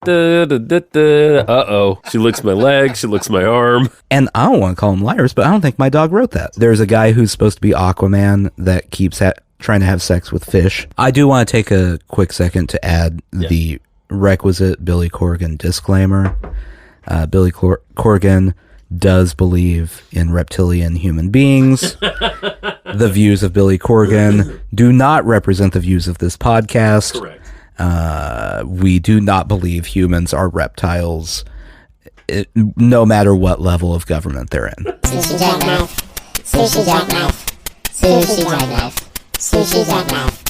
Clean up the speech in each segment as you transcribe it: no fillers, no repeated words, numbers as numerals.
Uh-oh. She licks my leg. She licks my arm. And I don't want to call them liars, but I don't think my dog wrote that. There's a guy who's supposed to be Aquaman that keeps trying to have sex with fish. I do want to take a quick second to add the requisite Billy Corgan disclaimer. Billy Corgan does believe in reptilian human beings. The views of Billy Corgan do not represent the views of this podcast. Correct. We do not believe humans are reptiles, no matter what level of government they're in. Sushi jackknife. Sushi jackknife. Sushi jackknife. Sushi jackknife.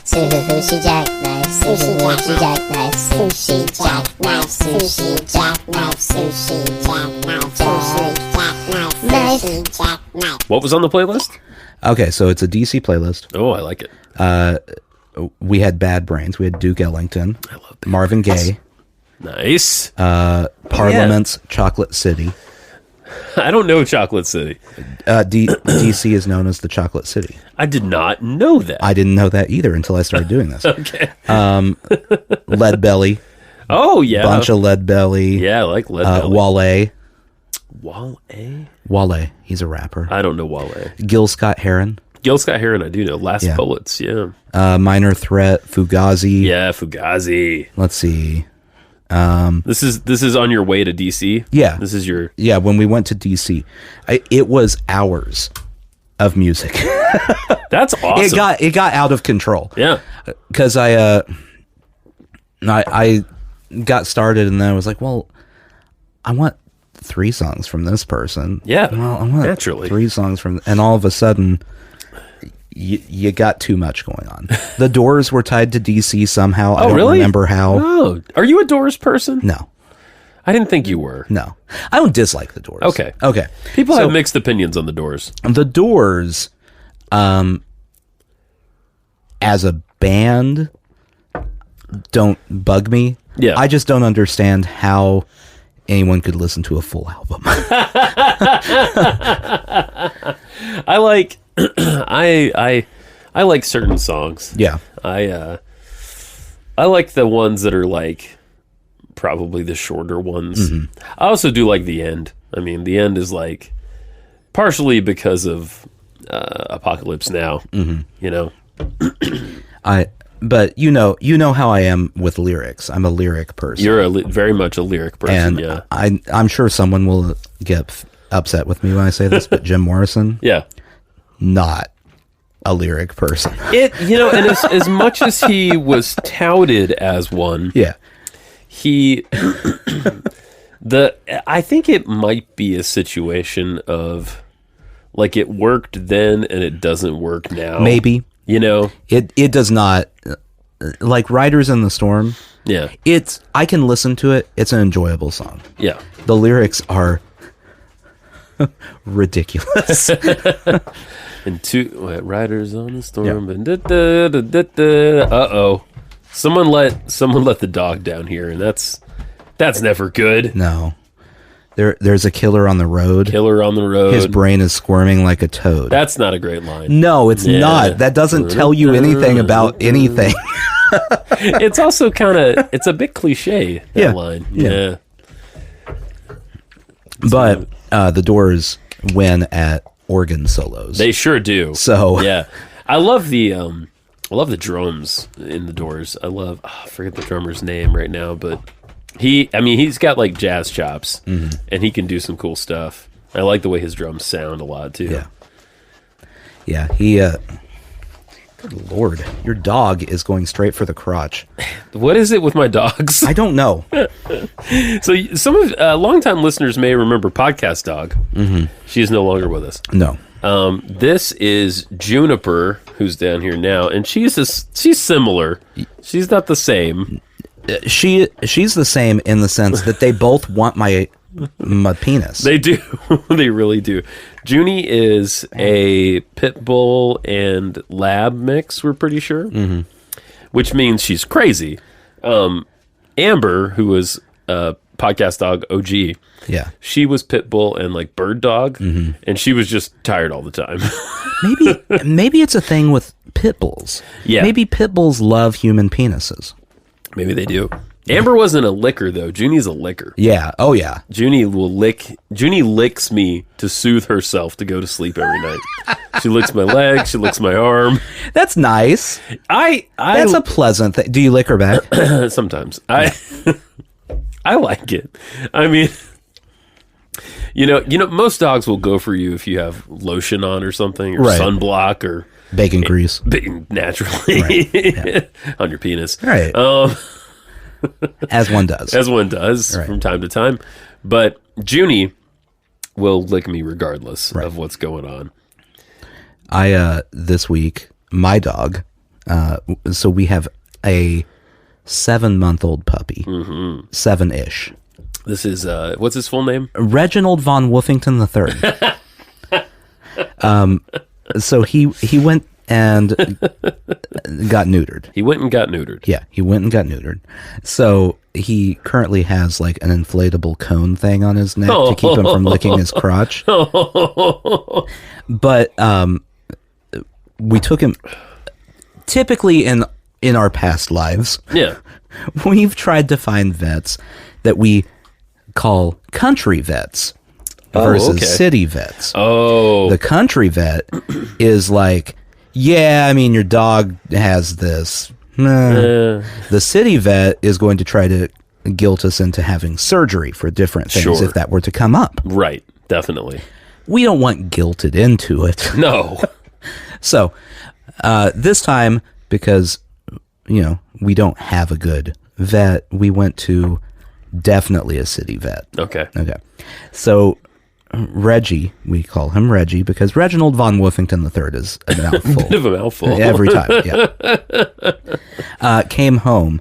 Sushi jackknife. Sushi jackknife. Sushi jackknife. Sushi jackknife. Sushi jackknife. Sushi jackknife. Sushi jackknife. What was on the playlist? Okay, so it's a DC playlist. Oh, I like it. We had Bad Brains. We had Duke Ellington. I love Marvin Gaye. Nice. Parliament's Chocolate City. I don't know Chocolate City. DC is known as the Chocolate City. I did not know that. I didn't know that either until I started doing this. Okay. Lead Belly. Oh, yeah. Bunch of Lead Belly. Yeah, I like Lead Belly. Wale. Wale? Wale. He's a rapper. I don't know Wale. Gil Scott-Heron. Gil Scott-Heron, I do know. Last Bullets, yeah. Minor Threat. Fugazi. Yeah, Fugazi. Let's see. This is on your way to DC? Yeah. This is your... Yeah, when we went to DC. It was hours of music. That's awesome. It got out of control. Yeah. Because I got started and then I was like, well, I want 3 songs from this person. Yeah, well, I want naturally 3 songs from... And all of a sudden... You got too much going on. The Doors were tied to DC somehow. I don't remember how. Oh, are you a Doors person? No. I didn't think you were. No. I don't dislike the Doors. Okay. People have mixed opinions on the Doors. The Doors, as a band, don't bug me. Yeah. I just don't understand how anyone could listen to a full album. I like... I like certain songs. Yeah. I like the ones that are like probably the shorter ones. Mm-hmm. I also do like the end. I mean, the end is like partially because of Apocalypse Now. Mm-hmm. You know. But you know how I am with lyrics. I'm a lyric person. You're very much a lyric person. And yeah. I'm sure someone will get upset with me when I say this, but Jim Morrison. Yeah. Not a lyric person. And as much as he was touted as one, yeah, I think it might be a situation of like it worked then and it doesn't work now. Maybe. It does not, like Riders in the Storm. Yeah. I can listen to it. It's an enjoyable song. Yeah. The lyrics are ridiculous. And Riders on the Storm. Yeah. Uh-oh. Someone let the dog down here, and that's never good. No. There's a killer on the road. Killer on the road. His brain is squirming like a toad. That's not a great line. No, it's not. That doesn't tell you anything about anything. It's also it's a bit cliche, that line. Yeah. But the Doors win at organ solos. They sure do. So yeah, I love the drums in the Doors. I forget the drummer's name right now, but he's got like jazz chops, mm-hmm. and he can do some cool stuff. I like the way his drums sound a lot too. Yeah. He. Good Lord, your dog is going straight for the crotch. What is it with my dogs? I don't know. So some of longtime listeners may remember Podcast Dog. Mm-hmm. She is no longer with us. No. This is Juniper, who's down here now, and she's similar. She's not the same. She's the same in the sense that they both want my penis. They do. They really do. Junie is a pit bull and lab mix, we're pretty sure. Mm-hmm. Which means she's crazy. Amber, who was Podcast Dog OG, she was pit bull and like bird dog, mm-hmm. and she was just tired all the time. maybe it's a thing with pit bulls. Yeah. Maybe pit bulls love human penises. Maybe they do. Amber wasn't a licker though. Junie's a licker. Yeah. Oh yeah. Junie licks me to soothe herself to go to sleep every night. She licks my leg. She licks my arm. That's nice. That's a pleasant thing. Do you lick her back? Sometimes. I like it. I mean, you know, most dogs will go for you if you have lotion on or something, or Right. sunblock, or Bacon grease. naturally Right. Yeah. on your penis. Right. As one does. As one does Right. from time to time. But Junie will lick me regardless of what's going on. This week, my dog, so we have a 7-month-old puppy, 7-ish. This is, what's his full name? Reginald von Woofington III. So he went and got neutered. He went and got neutered. Yeah, he went and got neutered. So he currently has like an inflatable cone thing on his neck to keep him from licking his crotch. But we took him. Typically in our past lives, Yeah. we've tried to find vets that we call country vets versus city vets. Oh. The country vet is like, yeah, I mean, your dog has this. The city vet is going to try to guilt us into having surgery for different things Sure. if that were to come up. Right. Definitely. We don't want guilted into it. No. So this time, because, we don't have a good vet, we went to definitely a city vet. Okay. Okay. So Reggie, we call him Reggie because Reginald von Woofington III is a mouthful. Bit of a mouthful. Every time, yeah. Came home,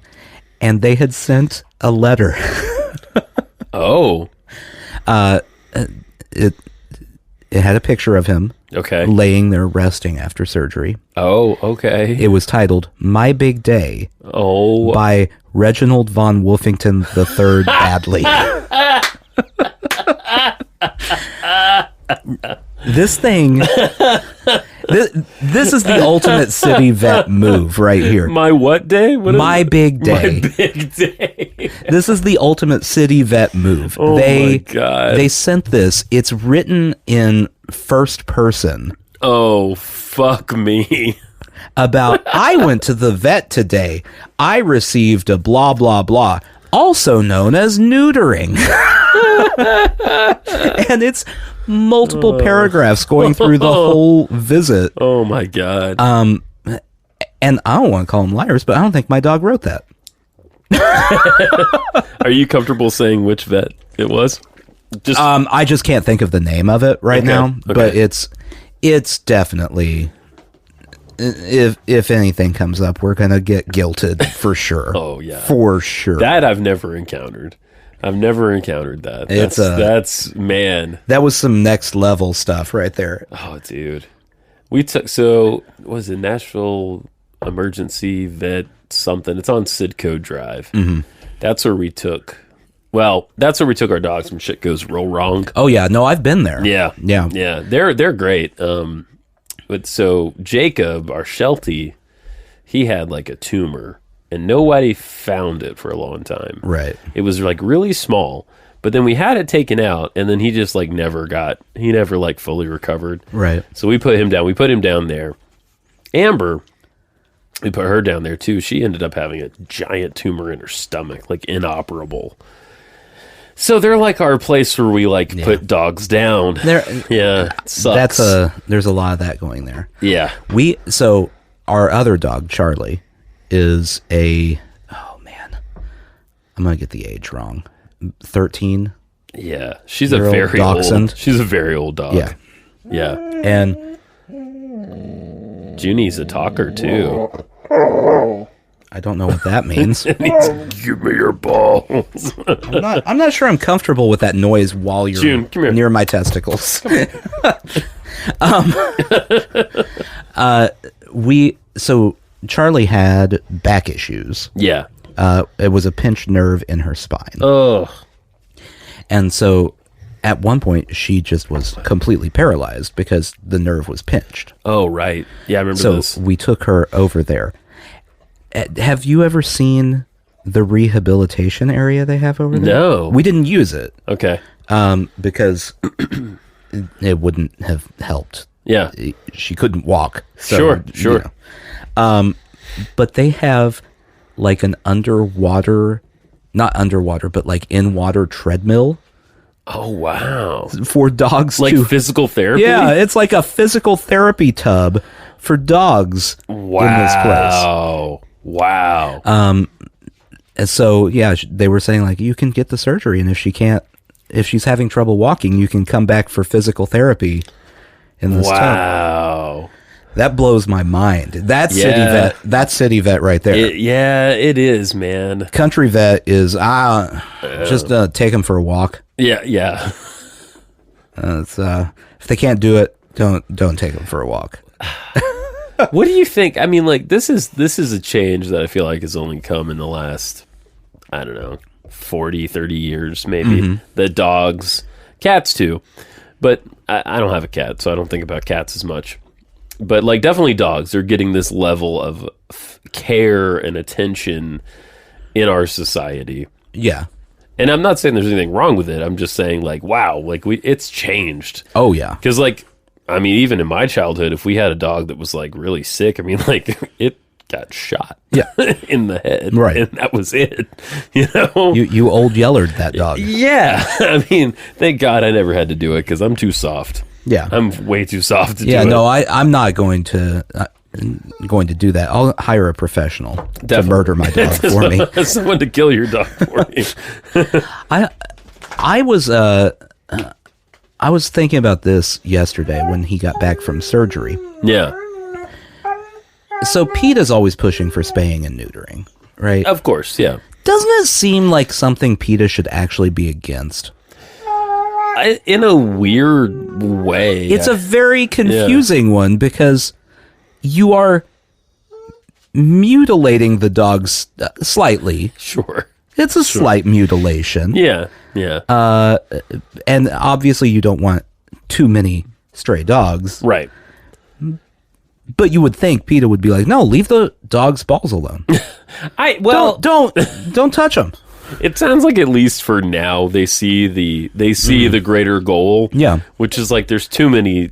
and they had sent a letter. Oh. It had a picture of him Okay. laying there resting after surgery. Oh, okay. It was titled "My Big Day" Oh. by Reginald von Woofington III Badly. This thing, this is the ultimate city vet move right here. My what day? What is My it? big day. My big day. This is the ultimate city vet move. Oh my God. They sent this. It's written in first person Oh, fuck me. about, I went to the vet today. I received a blah, blah, blah, also known as neutering. And it's multiple paragraphs going through the whole visit. Oh my God. And I don't want to call them liars, but I don't think my dog wrote that. Are you comfortable saying which vet it was? Just I just can't think of the name of it right now, but it's definitely, if anything comes up, we're gonna get guilted for sure. Oh, yeah. For sure. that I've never encountered. I've never encountered that. It's That's man. That was some next level stuff right there. Oh, dude. We took, so what was it, Nashville Emergency Vet something? It's on Sidco Drive. Mm-hmm. That's where we took our dogs when shit goes real wrong. Oh yeah, no, I've been there. Yeah. They're great. But so Jacob, our Sheltie, he had like a tumor, and nobody found it for a long time. Right. It was like really small, but then we had it taken out, and then he just like never like fully recovered. Right. So we put him down. We put him down there. Amber, we put her down there too. She ended up having a giant tumor in her stomach, like inoperable. So they're like our place where we like put dogs down. Yeah, it sucks. There's a lot of that going there. Yeah. So our other dog, Charlie, is oh man, I'm gonna get the age wrong. 13. Yeah, she's a Year-old very dachshund. old. She's a very old dog. Yeah. Yeah. And Junie's a talker too. I don't know what that means. Give me your balls. I'm not sure I'm comfortable with that noise while you're June, come here. near my testicles. So Charlie had back issues. Yeah. It was a pinched nerve in her spine. Ugh. And so at one point she just was completely paralyzed because the nerve was pinched. Oh, right. Yeah, I remember So this. we took her over there. Have you ever seen the rehabilitation area they have over there? No. We didn't use it Okay. because it wouldn't have helped. Yeah. She couldn't walk. So, Sure. you know. But they have like an underwater, not underwater, but like in water treadmill Oh, wow. for dogs Like to physical therapy? Yeah, it's like a physical therapy tub for dogs in this place. Wow. And so, yeah, they were saying like you can get the surgery, and if she's having trouble walking, you can come back for physical therapy in this tub. Wow. That blows my mind. That's city vet right there. It is, man. Country vet is just take them for a walk. Yeah. It's, if they can't do it, don't take them for a walk. What do you think? I mean, like, this is a change that I feel like has only come in the last, I don't know, 40, 30 years, maybe. The dogs, cats too. But I don't have a cat, so I don't think about cats as much. But, like, definitely dogs are getting this level of care and attention in our society. Yeah. And I'm not saying there's anything wrong with it. I'm just saying, like, wow, like, it's changed. Oh, yeah. Because, like, I mean, even in my childhood, if we had a dog that was, like, really sick, I mean, like, it got shot in the head. Right. And that was it. You know? You old yellered that dog. Yeah. I mean, thank God I never had to do it because I'm too soft. Yeah. I'm way too soft to do it. Yeah, no, I'm not going to do that. I'll hire a professional to murder my dog for me. Someone to kill your dog for me. I was thinking about this yesterday when he got back from surgery. Yeah. So PETA's always pushing for spaying and neutering, right? Of course, yeah. Doesn't it seem like something PETA should actually be against? In a weird way. It's a very confusing one because you are mutilating the dogs slightly. Sure. It's a slight mutilation. Yeah. And obviously you don't want too many stray dogs. Right. But you would think PETA would be like, no, leave the dog's balls alone. Don't touch them. It sounds like at least for now they see the greater goal. Yeah. Which is like there's too many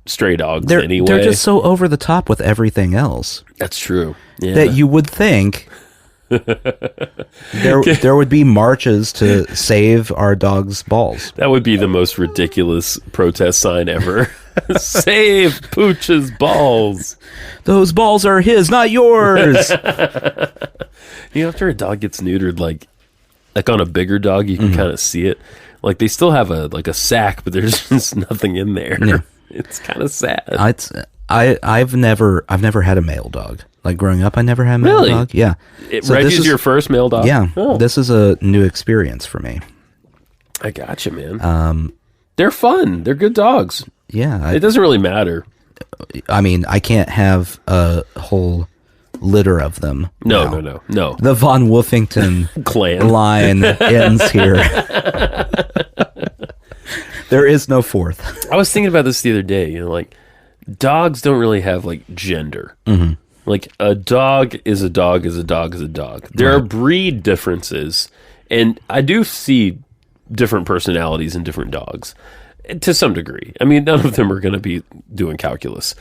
stray dogs anyway. They're just so over the top with everything else. That's true. Yeah. That you would think there would be marches to save our dog's balls. That would be the most ridiculous protest sign ever. Save Pooch's balls. Those balls are his, not yours. You know, after a dog gets neutered, like on a bigger dog, you can kind of see it. Like they still have a sack, but there's just nothing in there. Yeah. It's kind of sad. I've never had a male dog. Like growing up, I never had a male dog. Yeah. Reggie's your first male dog? Yeah. Oh. This is a new experience for me. I gotcha, man. They're fun. They're good dogs. Yeah. It doesn't really matter. I mean, I can't have a whole litter of them. No. The Von Woofington Clan line ends here. There is no fourth. I was thinking about this the other day. You know, like dogs don't really have like gender. Mm-hmm. Like a dog is a dog is a dog is a dog. There are breed differences, and I do see different personalities in different dogs to some degree. I mean, none of them are going to be doing calculus.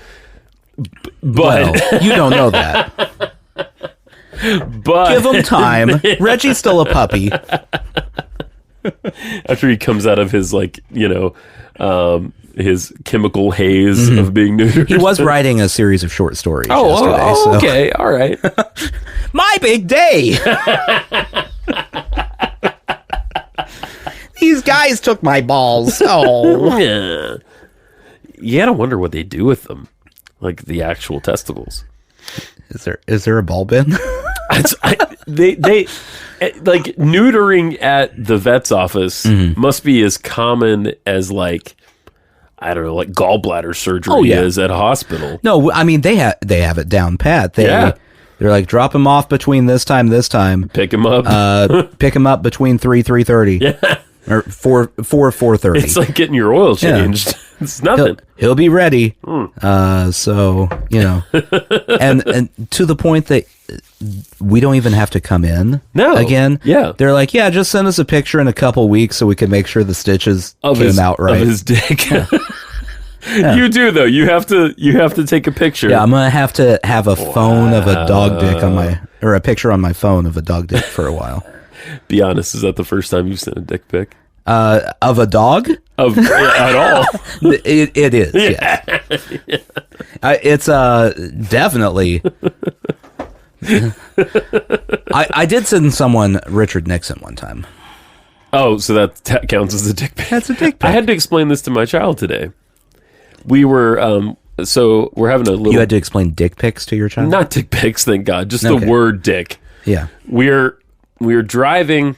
But you don't know that. But give him time. Reggie's still a puppy. After he comes out of his, like, you know, his chemical haze of being neutered. He was writing a series of short stories yesterday. So. Okay, all right. My big day. These guys took my balls. Oh. Yeah. You gotta wonder what they do with them. Like the actual testicles. Is there a ball bin? They like neutering at the vet's office must be as common as like, I don't know, like gallbladder surgery is at a hospital. No, I mean they have it down pat. They're like, drop him off between this time. Pick him up. Pick him up between 3:30. Yeah. Or 4:30. It's like getting your oil changed. It's nothing. He'll be ready. So, and to the point that we don't even have to come in again. Yeah. They're like, yeah, just send us a picture in a couple weeks so we can make sure the stitches came out right. Of his dick. Yeah. You do, though. You have to take a picture. Yeah, I'm going to have a phone of a dog dick or a picture on my phone of a dog dick for a while. Be honest, is that the first time you've sent a dick pic? Of a dog? At all? It is. Yeah. It's definitely. I did send someone Richard Nixon one time. Oh, so that counts as a dick pic. That's a dick pic. I had to explain this to my child today. We were so we're having a little. You had to explain dick pics to your child? Not dick pics, thank God. Just the word dick. Yeah. We're driving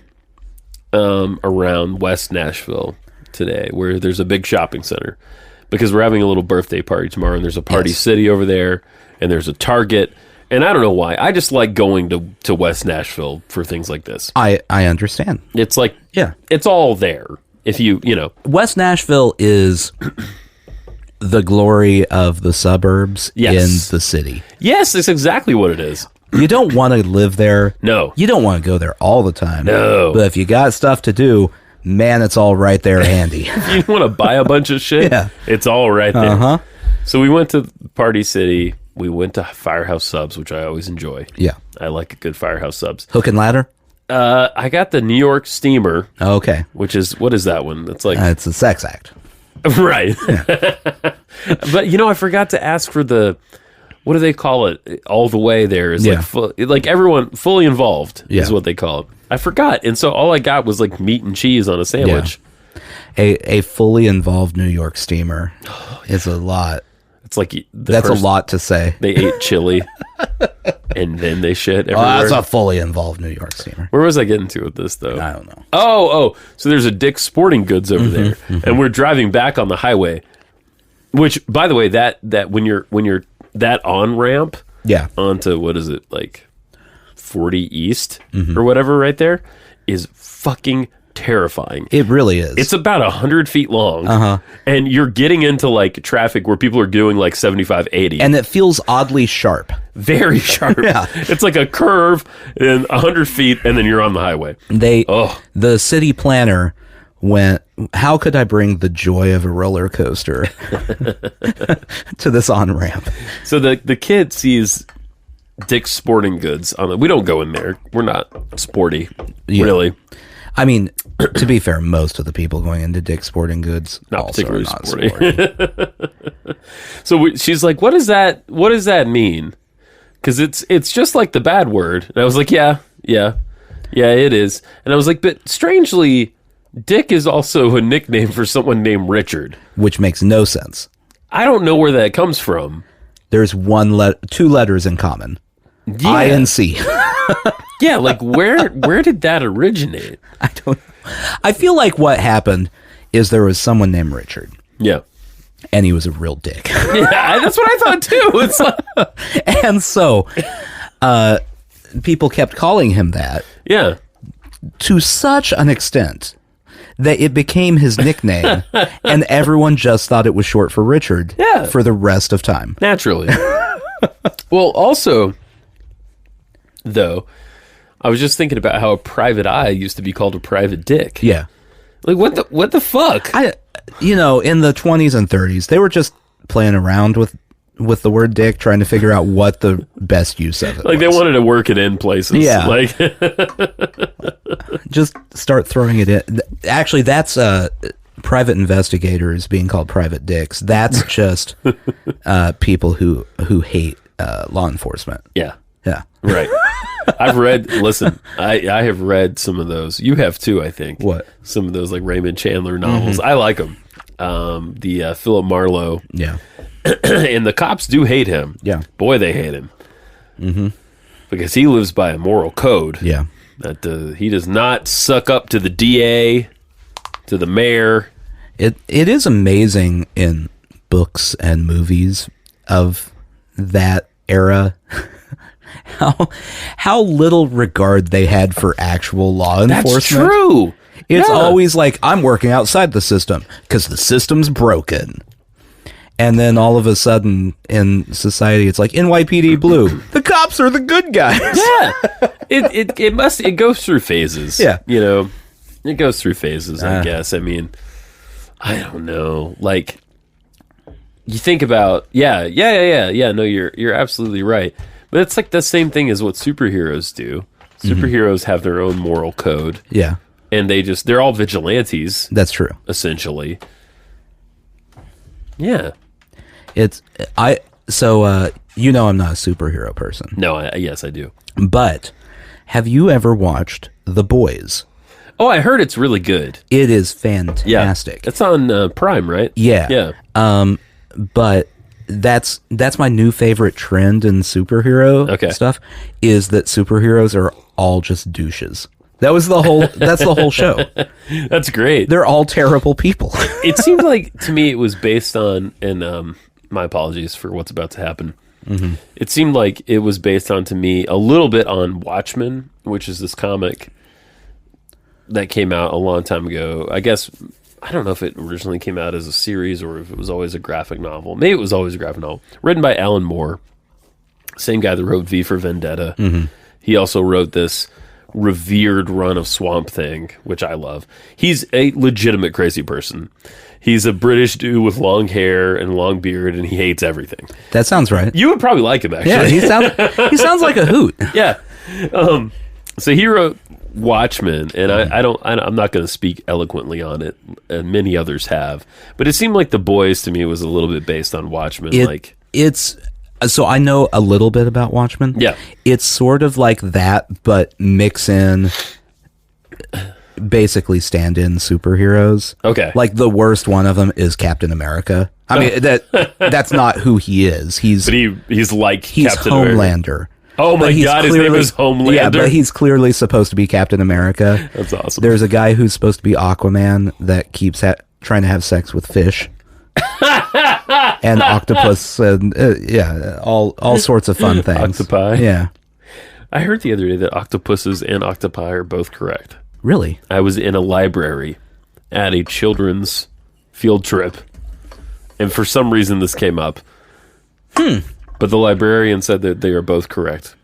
around West Nashville today, where there's a big shopping center, because we're having a little birthday party tomorrow, and there's a Party City over there, and there's a Target, and I don't know why. I just like going to West Nashville for things like this. I understand. It's like, it's all there. If you know. West Nashville is the glory of the suburbs in the city. Yes, that's exactly what it is. You don't want to live there. No. You don't want to go there all the time. No. But if you got stuff to do, man, it's all right there handy. If you want to buy a bunch of shit, it's all right there. Uh-huh. So we went to Party City. We went to Firehouse Subs, which I always enjoy. Yeah. I like a good Firehouse Subs. Hook and ladder? I got the New York Steamer. Okay. Which is, what is that one? It's like... it's a sex act. Right. Yeah. But, I forgot to ask for the... What do they call it? All the way there is like everyone fully involved is what they call it. I forgot, and so all I got was like meat and cheese on a sandwich. Yeah. A fully involved New York steamer is a lot. It's like that's a lot to say. They ate chili and then they shit everywhere. Oh, that's a fully involved New York steamer. Where was I getting to with this though? I don't know. Oh, so there's a Dick's Sporting Goods over there, and we're driving back on the highway. Which, by the way, that when you're that on-ramp onto, what is it, like 40 East or whatever right there, is fucking terrifying. It really is. It's about 100 feet long, and you're getting into like traffic where people are doing like 75, 80. And it feels oddly sharp. Very sharp. Yeah. It's like a curve in 100 feet, and then you're on the highway. The city planner went, how could I bring the joy of a roller coaster to this on-ramp? So the kid sees Dick's Sporting Goods we don't go in there. We're not sporty, really. I mean, to be fair, most of the people going into Dick's Sporting Goods not also particularly are not sporty. So she's like, what does that mean? Because it's just like the bad word. And I was like, yeah, it is. And I was like, but strangely, Dick is also a nickname for someone named Richard. Which makes no sense. I don't know where that comes from. There's two letters in common. Yeah. I and C. Yeah, like where did that originate? I don't know. I feel like what happened is there was someone named Richard. Yeah. And he was a real dick. Yeah, that's what I thought too. It's like... And so people kept calling him that. Yeah. To such an extent that it became his nickname, and everyone just thought it was short for Richard for the rest of time. Naturally. Well, also, though, I was just thinking about how a private eye used to be called a private dick. Yeah. Like, what the fuck? In the 20s and 30s, they were just playing around with the word dick, trying to figure out what the best use of it was. They wanted to work it in places. Yeah. Like, just start throwing it in. Actually, that's private investigators being called private dicks. That's just people who hate law enforcement. Yeah. Yeah. Right. I have read some of those. You have too, I think. What? Some of those like Raymond Chandler novels. I like them. The Philip Marlowe. Yeah. And the cops do hate him. Yeah. Boy, they hate him. Mm-hmm. Because he lives by a moral code. Yeah. That he does not suck up to the DA, to the mayor. It is amazing in books and movies of that era how little regard they had for actual law enforcement. That's true. It's always like, I'm working outside the system because the system's broken. And then all of a sudden in society, it's like NYPD Blue. The cops are the good guys. Yeah. It goes through phases. Yeah. You know, it goes through phases, I guess. I mean, I don't know. Like, you think about, yeah. No, you're absolutely right. But it's like the same thing as what superheroes do. Superheroes have their own moral code. Yeah. And they're all vigilantes. That's true. Essentially. Yeah. You know I'm not a superhero person. No, yes, I do. But have you ever watched The Boys? Oh, I heard it's really good. It is fantastic. Yeah. It's on Prime, right? Yeah. Yeah. But that's my new favorite trend in superhero stuff, is that superheroes are all just douches. That's the whole show. That's great. They're all terrible people. It seemed like, to me, it was based on, and my apologies for what's about to happen. Mm-hmm. It seemed like it was based on, to me, a little bit on Watchmen, which is this comic that came out a long time ago. I guess, I don't know if it originally came out as a series or if it was always a graphic novel. Maybe it was always a graphic novel. Written by Alan Moore, same guy that wrote V for Vendetta. Mm-hmm. He also wrote this revered run of Swamp Thing, which I love. He's a legitimate crazy person. He's a British dude with long hair and long beard, and he hates everything. That sounds right. You would probably like him, actually. Yeah, he sounds like a hoot. Yeah. So he wrote Watchmen, and I'm not going to speak eloquently on it, and many others have. But it seemed like The Boys to me was a little bit based on Watchmen. So I know a little bit about Watchmen. Yeah. It's sort of like that, but mix in basically stand-in superheroes. Okay. Like the worst one of them is Captain America. I mean, that's not who he is. He's like Captain Homelander. America. Oh my God, his name is Homelander? Yeah, but he's clearly supposed to be Captain America. That's awesome. There's a guy who's supposed to be Aquaman that keeps trying to have sex with fish. And octopus and all sorts of fun things. Octopi. Yeah. I heard the other day that octopuses and octopi are both correct. Really? I was in a library at a children's field trip, and for some reason this came up. But the librarian said that they are both correct.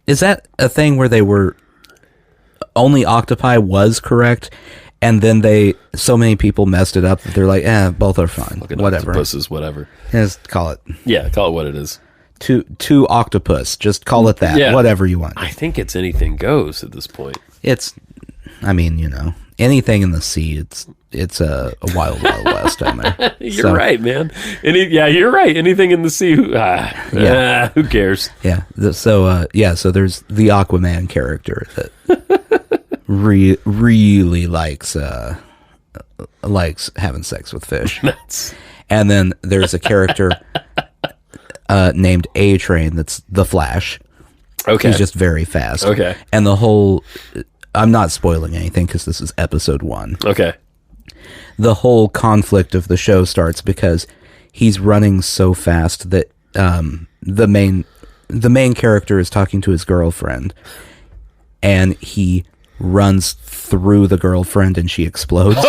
Is that a thing where they were only octopi was correct? And then so many people messed it up that they're like, both are fine. Whatever. Octopuses, whatever. Just call it. Yeah, call it what it is. Two octopus. Just call it that. Yeah. Whatever you want. I think it's anything goes at this point. Anything in the sea, it's a wild, wild west down there. You're right, man. You're right. Anything in the sea, who cares? Yeah. So there's the Aquaman character that really likes having sex with fish. And then there's a character named A-Train that's the Flash. Okay. He's just very fast. Okay. And the whole... I'm not spoiling anything because this is episode 1. Okay. The whole conflict of the show starts because he's running so fast that the main character is talking to his girlfriend, and he runs through the girlfriend and she explodes.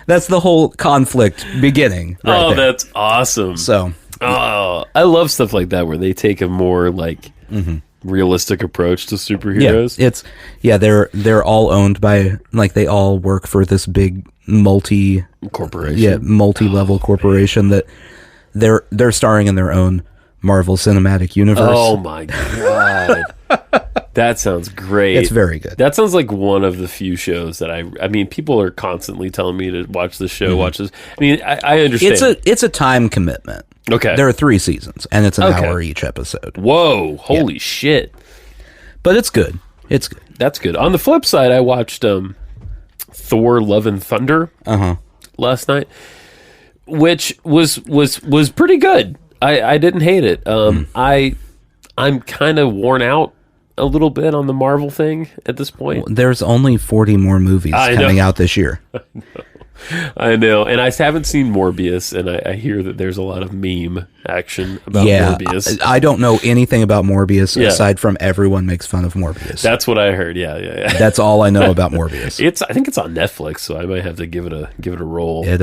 That's the whole conflict beginning. Right there. That's awesome. So, I love stuff like that where they take a more realistic approach to superheroes. They're all owned by, like, they all work for this big corporation. Multi-level corporation that they're starring in their own Marvel Cinematic Universe. Oh my God. That sounds great. It's very good. That sounds like one of the few shows that I mean, people are constantly telling me to watch this show, watch this. I mean, I understand. It's a time commitment. Okay. There are 3 seasons, and it's an hour each episode. Whoa. Holy shit. But it's good. It's good. That's good. On the flip side, I watched Thor: Love and Thunder last night, which was pretty good. I didn't hate it. I'm kind of worn out a little bit on the Marvel thing at this point. There's only 40 more movies coming out this year. I know, and I haven't seen Morbius, and I hear that there's a lot of meme action about Morbius. I don't know anything about Morbius aside from everyone makes fun of Morbius. That's what I heard. Yeah. That's all I know about Morbius. I think it's on Netflix, so I might have to give it a roll. It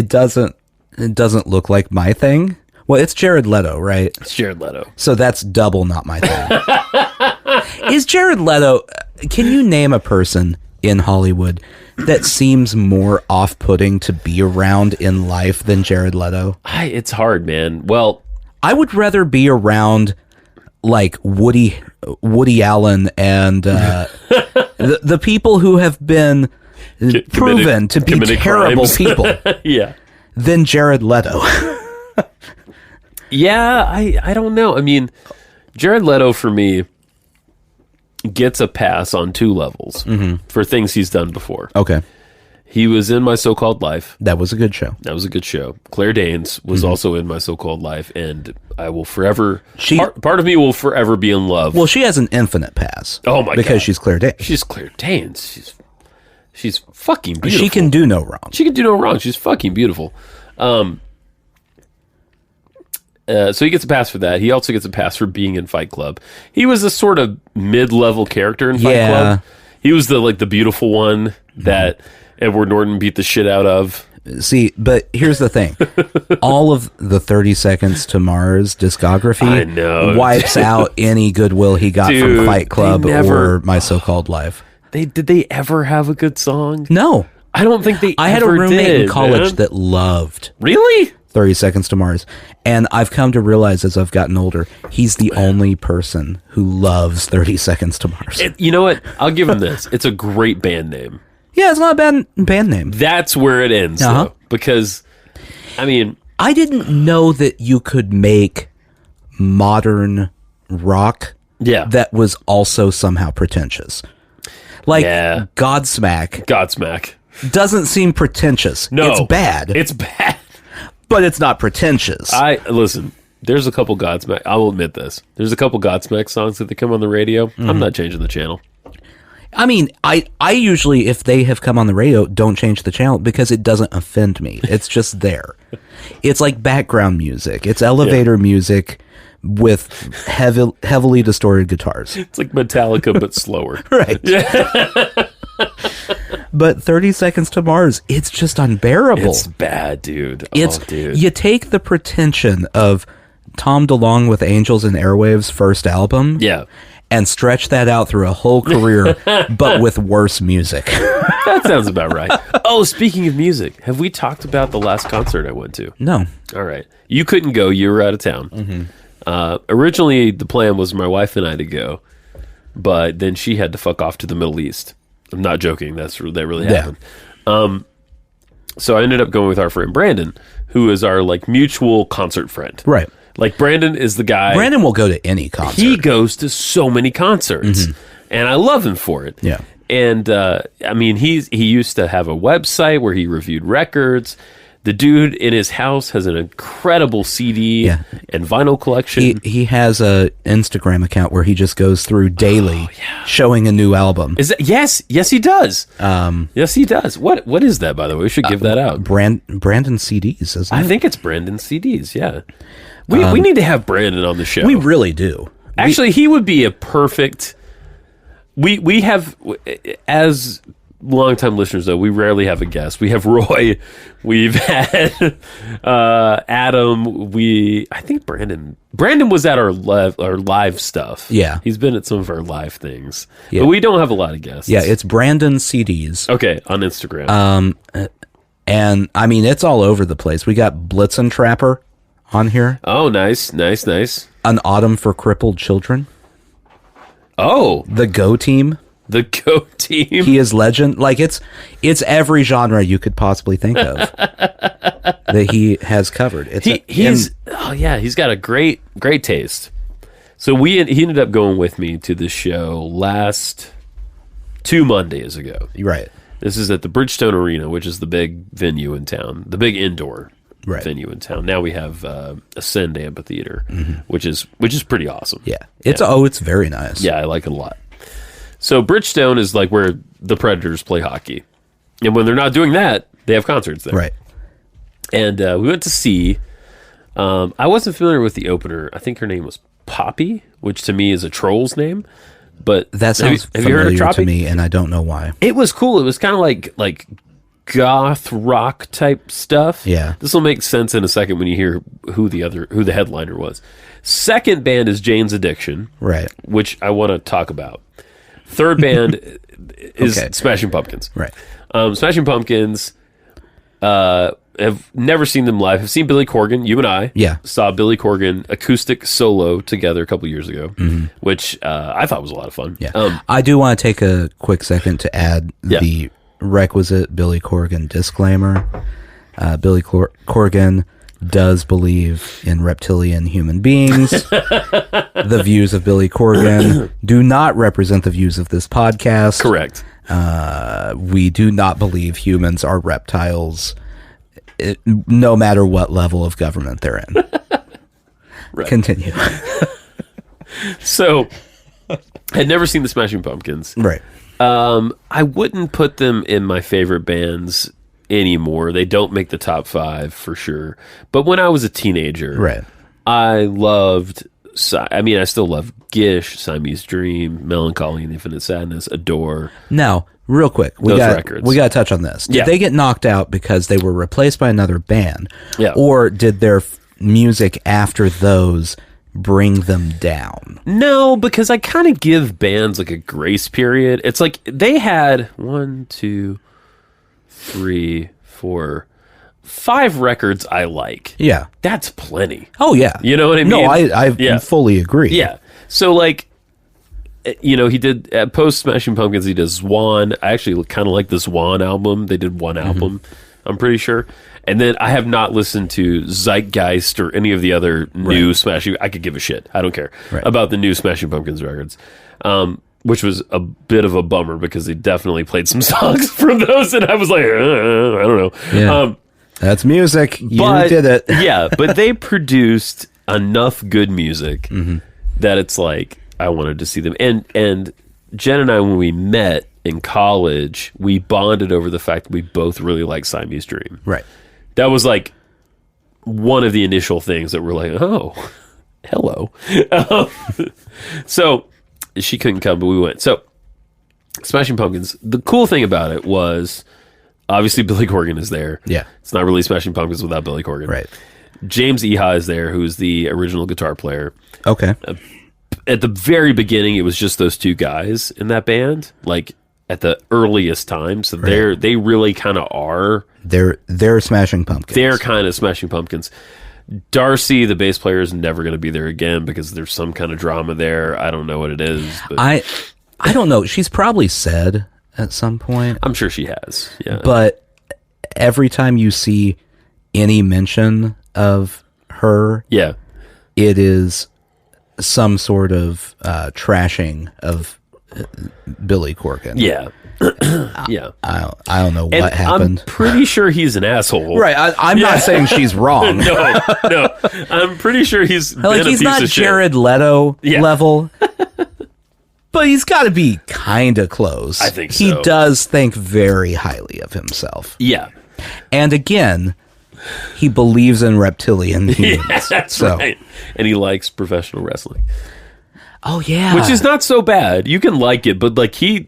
doesn't look like my thing. Well, it's Jared Leto, right? It's Jared Leto. So that's double not my thing. Is Jared Leto, can you name a person in Hollywood that seems more off-putting to be around in life than Jared Leto? It's hard, man. Well, I would rather be around like Woody Allen and the people who have been proven to be terrible people yeah, than Jared Leto. Yeah, I don't know. I mean, Jared Leto, for me, gets a pass on two levels for things he's done before. Okay. He was in My So-Called Life. That was a good show. Claire Danes was also in My So-Called Life, and I will forever... part of me will forever be in love. Well, she has an infinite pass. Oh, my God. Because she's Claire Danes. She's Claire Danes. She's fucking beautiful. She can do no wrong. She's fucking beautiful. So he gets a pass for that. He also gets a pass for being in Fight Club. He was a sort of mid-level character in Fight Club. He was the beautiful one that Edward Norton beat the shit out of. See, but here's the thing. All of the 30 Seconds to Mars discography wipes out any goodwill he got from Fight Club or My So-Called Life. Did they ever have a good song? No. I don't think they I had a ever roommate did, in college man. that loved Really? 30 Seconds to Mars. And I've come to realize as I've gotten older, he's the only person who loves 30 Seconds to Mars. You know what? I'll give him this. It's a great band name. Yeah, it's not a bad band name. That's where it ends, though. Because, I mean... I didn't know that you could make modern rock that was also somehow pretentious. Like, Godsmack doesn't seem pretentious. No. It's bad. It's bad. But it's not pretentious. Listen, there's a couple Godsmack... I will admit this. There's a couple Godsmack songs that they come on the radio. I'm not changing the channel. I mean, I usually, if they have come on the radio, don't change the channel because it doesn't offend me. It's just there. It's like background music. It's elevator music with heavily distorted guitars. It's like Metallica, but slower. Right. Yeah. But 30 Seconds to Mars, it's just unbearable. It's bad, dude. Dude. You take the pretension of Tom DeLonge with Angels and Airwaves' first album. Yeah. And stretch that out through a whole career, but with worse music. That sounds about right. Oh, speaking of music, have we talked about the last concert I went to? No. All right. You couldn't go. You were out of town. Originally, the plan was my wife and I to go, but then she had to fuck off to the Middle East. I'm not joking. That really happened. So I ended up going with our friend Brandon, who is our mutual concert friend. Right. Like, Brandon is the guy... Brandon will go to any concert. He goes to so many concerts. And I love him for it. Yeah. And, I mean, he used to have a website where he reviewed records. The dude in his house has an incredible CD and vinyl collection. He has a Instagram account where he just goes through daily showing a new album. Is that, yes, he does. Yes, he does. What is that, by the way? We should give that out. Brandon CDs, isn't it? I think it's Brandon CDs, yeah. We need to have Brandon on the show. We really do. Actually, he would be a perfect... We have, as longtime listeners, though, we rarely have a guest. We have Roy. We've had Adam. I think Brandon was at our live stuff. Yeah. He's been at some of our live things. Yeah. But we don't have a lot of guests. Yeah, it's Brandon CDs. Okay, on Instagram. And, I mean, it's all over the place. We got Blitzen Trapper on here. Oh, nice. An Autumn for Crippled Children. Oh. The Go Team. The Go Team. He is legend. Like, it's every genre you could possibly think of that he has covered. He's got a great taste. So he ended up going with me to this show last 2 Mondays ago. Right. This is at the Bridgestone Arena, which is the big venue in town, the big indoor venue in town. Now we have Ascend Amphitheater, which is pretty awesome. Yeah, it's very nice. Yeah, I like it a lot. So Bridgestone is like where the Predators play hockey. And when they're not doing that, they have concerts there. Right. And we went to see. I wasn't familiar with the opener. I think her name was Poppy, which to me is a troll's name. But That sounds have you heard of familiar Troppy? to me, and I don't know why. It was cool. It was kind of like goth rock type stuff. Yeah. This will make sense in a second when you hear who the headliner was. Second band is Jane's Addiction, Right. which I want to talk about. Third band is Okay. Smashing Pumpkins. Right. Smashing Pumpkins. Have never seen them live. Have seen Billy Corgan. You and I saw Billy Corgan acoustic solo together a couple years ago, which I thought was a lot of fun. Yeah. I do want to take a quick second to add the requisite Billy Corgan disclaimer. Billy Corgan does believe in reptilian human beings. The views of Billy Corgan do not represent the views of this podcast. Correct. We do not believe humans are reptiles, no matter what level of government they're in. Right. Continue. So, had never seen the Smashing Pumpkins. Right. I wouldn't put them in my favorite bands anymore. They don't make the top 5 for sure. But when I was a teenager, Right. I loved. I still love Gish, Siamese Dream, Melancholy and Infinite Sadness, Adore. Now, real quick, we Those got records. to touch on this. Did they get knocked out because they were replaced by another band, or did their music after those bring them down? No, because I kind of give bands like a grace period. It's like they had 1, 2, 3, 4, 5 records I like. Yeah. That's plenty. Oh, yeah. You know what I mean? No, I fully agree. Yeah. So, like, he did, post Smashing Pumpkins, he does Swan. I actually kind of like the Swan album. They did one album, I'm pretty sure. And then I have not listened to Zeitgeist or any of the other new Smashing. I could give a shit. I don't care about the new Smashing Pumpkins records. Which was a bit of a bummer because they definitely played some songs from those, and I was like, I don't know. Yeah. That's music. You did it. Yeah, but they produced enough good music that it's like I wanted to see them. And Jen and I, when we met in college, we bonded over the fact that we both really like Siamese Dream. Right. That was like one of the initial things that were like, oh, hello. So she couldn't come, but we went. So Smashing Pumpkins, the cool thing about it was obviously Billy Corgan is there. Yeah. It's not really Smashing Pumpkins without Billy Corgan. Right. James Iha is there, who's the original guitar player. Okay. At the very beginning, it was just those two guys in that band, like at the earliest time. So they really kind of are. They're Smashing Pumpkins. They're kind of Smashing Pumpkins. Darcy, the bass player, is never going to be there again because there's some kind of drama there. I don't know what it is. But I don't know. She's probably said at some point. I'm sure she has. Yeah. But every time you see any mention of her, yeah, it is some sort of trashing of Billy Corgan. Yeah. Yeah. I don't know what happened. I'm pretty sure he's an asshole. Right. I'm not saying she's wrong. No. I'm pretty sure he's been like a he's piece not of shit. Jared Leto level. But he's got to be kind of close. I think He so. does think very highly of himself. Yeah. And again, he believes in reptilian humans. Yeah, that's so. right. And he likes professional wrestling. Oh, yeah. Which is not so bad. You can like it, but like he's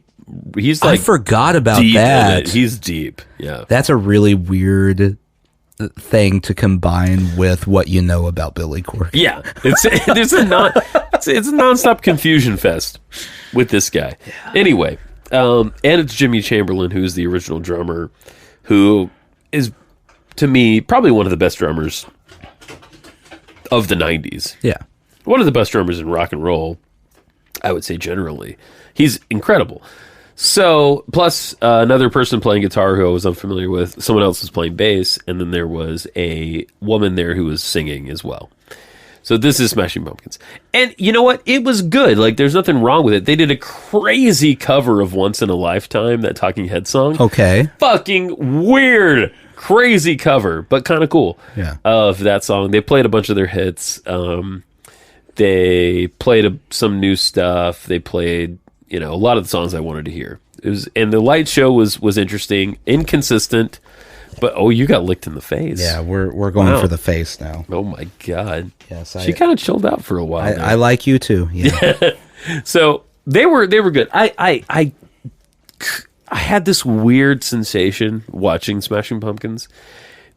like I forgot about deep in that. it. He's deep. Yeah. That's a really weird thing to combine with what you know about Billy Corgan. Yeah. It's a nonstop confusion fest with this guy. Yeah. Anyway, and it's Jimmy Chamberlain, who's the original drummer, who is, to me, probably one of the best drummers of the 90s. Yeah. One of the best drummers in rock and roll, I would say generally. He's incredible. So, plus another person playing guitar who I was unfamiliar with, someone else was playing bass, and then there was a woman there who was singing as well. So this is Smashing Pumpkins. And you know what? It was good. Like, there's nothing wrong with it. They did a crazy cover of Once in a Lifetime, that Talking Head song. Okay. Fucking weird. Crazy cover, but kind of cool. Yeah. Of that song. They played a bunch of their hits. They played some new stuff. They played, a lot of the songs I wanted to hear. and the light show was interesting, inconsistent, but you got licked in the face. Yeah, we're going for the face now. Oh my god. Yes, she kind of chilled out for a while. I like you too. Yeah. So they were good. I had this weird sensation watching Smashing Pumpkins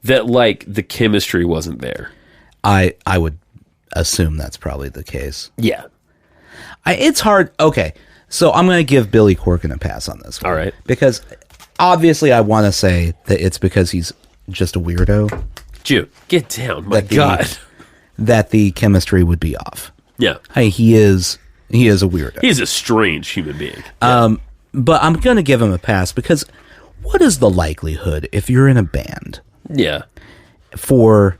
that like the chemistry wasn't there. I would assume that's probably the case. Yeah. It's hard. Okay, so I'm going to give Billy Corgan a pass on this one. All right. Because obviously I want to say that it's because he's just a weirdo. Jude, get down. My God. That the chemistry would be off. Yeah. Hey, he is a weirdo. He's a strange human being. But I'm going to give him a pass because what is the likelihood if you're in a band Yeah. for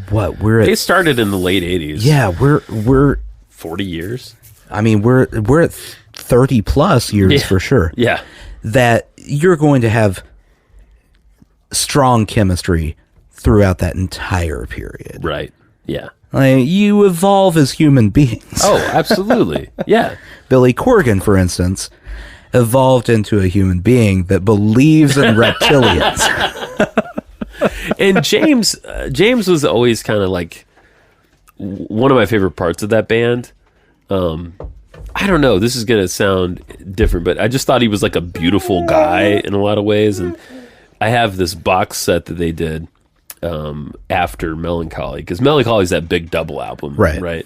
what They started in the late 80s. Yeah, we're 40 years. I mean, we're at 30 plus years for sure. Yeah. That you're going to have strong chemistry throughout that entire period. Right. Yeah. Like, you evolve as human beings. Oh, absolutely. Yeah. Billy Corgan, for instance, evolved into a human being that believes in reptilians. And James was always kind of like one of my favorite parts of that band. I don't know, this is going to sound different, but I just thought he was like a beautiful guy in a lot of ways. And I have this box set that they did after Melancholy, because Melancholy is that big double album, right?